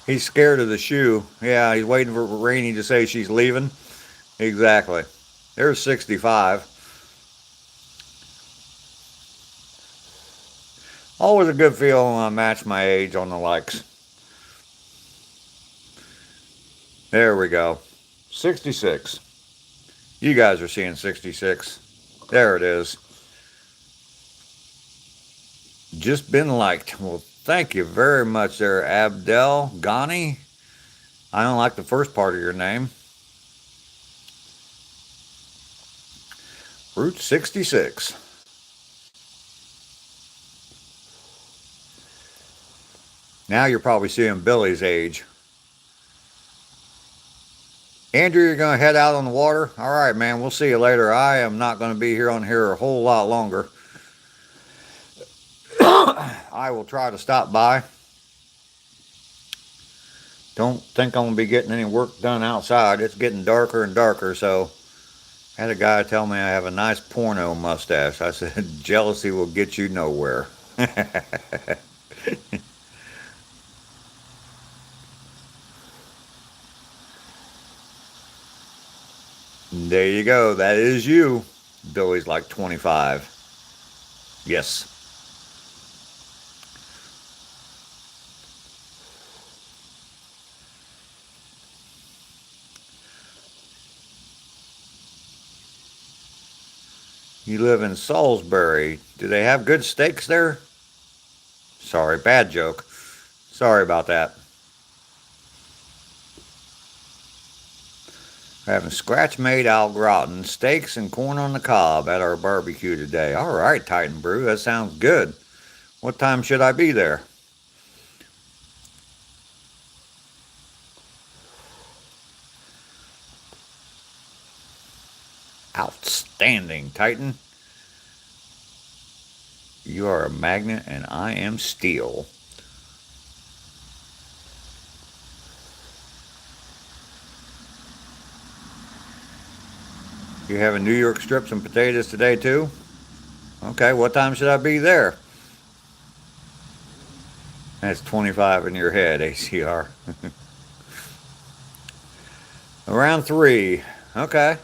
He's scared of the shoe. Yeah, he's waiting for Rainey to say she's leaving. Exactly. There's 65. Always a good feeling when I match my age on the likes. There we go. 66. You guys are seeing 66. There it is. Just been liked. Well, thank you very much there, Abdel Ghani. I don't like the first part of your name. Route 66. Now you're probably seeing Billy's age. Andrew, you're going to head out on the water? All right, man. We'll see you later. I am not going to be here on here a whole lot longer. I will try to stop by. Don't think I'm going to be getting any work done outside. It's getting darker and darker, so I had a guy tell me I have a nice porno mustache. I said, jealousy will get you nowhere. There you go. That is you. Billy's like 25. Yes. You live in Salisbury. Do they have good steaks there? Sorry, bad joke. Sorry about that. We're having scratch-made au gratin, steaks, and corn on the cob at our barbecue today. All right, Titan Brew, that sounds good. What time should I be there? Outstanding, Titan. You are a magnet and I am steel. You having New York strips and potatoes today too? Okay, what time should I be there? That's 25 in your head, ACR. Around 3. Okay.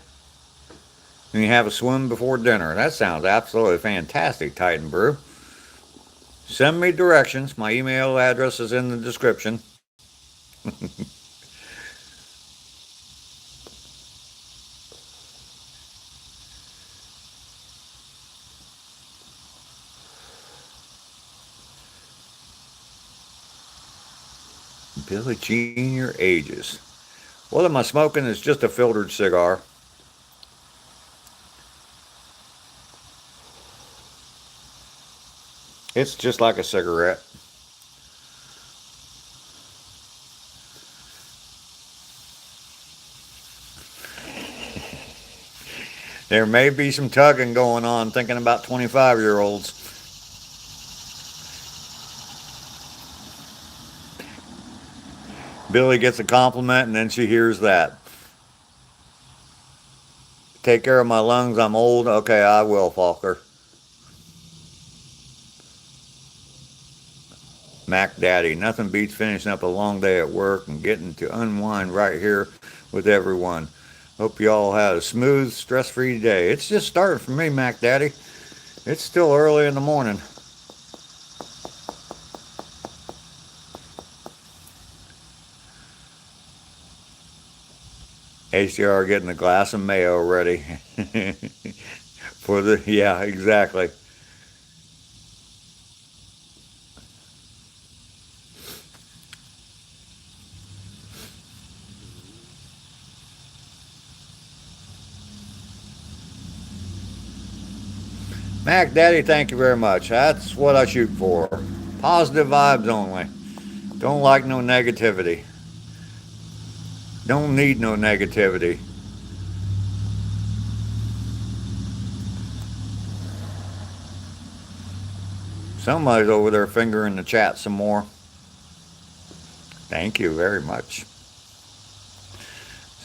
And you have a swim before dinner. That sounds absolutely fantastic, Titan Brew. Send me directions. My email address is in the description. Billy Jr. ages. What am I smoking? It's just a filtered cigar. It's just like a cigarette. There may be some tugging going on, thinking about 25-year-olds. Billy gets a compliment and then she hears that. Take care of my lungs, I'm old. Okay, I will, Falker. Mac Daddy, nothing beats finishing up a long day at work and getting to unwind right here with everyone. Hope you all had a smooth, stress-free day. It's just started for me, Mac Daddy. It's still early in the morning. ACR getting a glass of mayo ready. Yeah, exactly. Mac Daddy, thank you very much. That's what I shoot for. Positive vibes only. Don't like no negativity. Don't need no negativity. Somebody's over there fingering the chat some more. Thank you very much.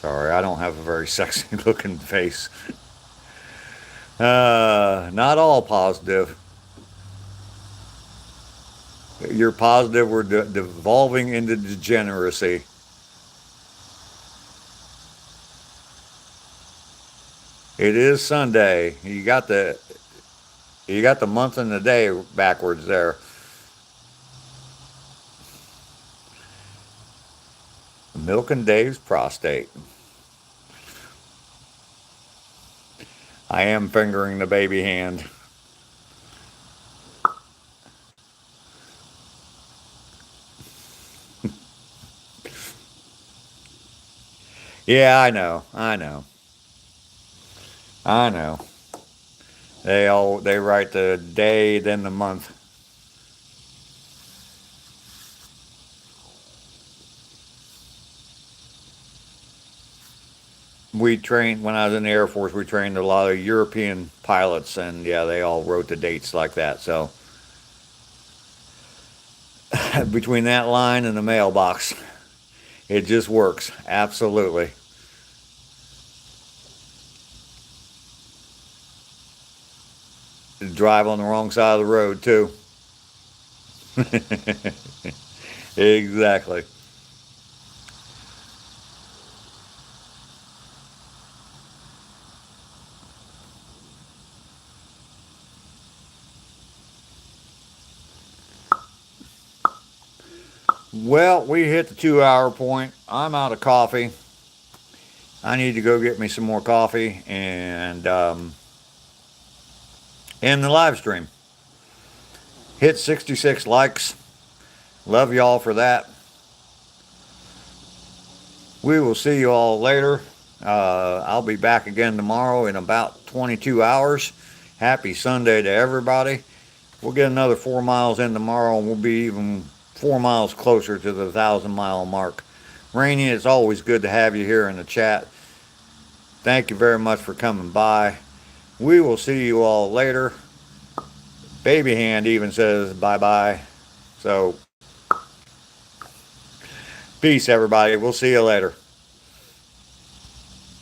Sorry, I don't have a very sexy looking face. Not all positive. You're positive we're devolving into degeneracy. It is Sunday. You got the month and the day backwards there. Milking Dave's prostate. I am fingering the baby hand. Yeah, I know. They write the day, then the month. We trained, when I was in the Air Force, we trained a lot of European pilots, and yeah, they all wrote the dates like that. So between that line and the mailbox, it just works. Absolutely. Drive on the wrong side of the road, too. Exactly. Well, we hit the 2-hour point. I'm out of coffee. I need to go get me some more coffee, and in the live stream. Hit 66 likes. Love y'all for that. We will see you all later. I'll be back again tomorrow in about 22 hours. Happy Sunday to everybody. We'll get another 4 miles in tomorrow, and we'll be even 4 miles closer to the 1,000-mile mark. Rainey, it's always good to have you here in the chat. Thank you very much for coming by. We will see you all later. Baby Hand even says bye-bye. So, peace, everybody. We'll see you later.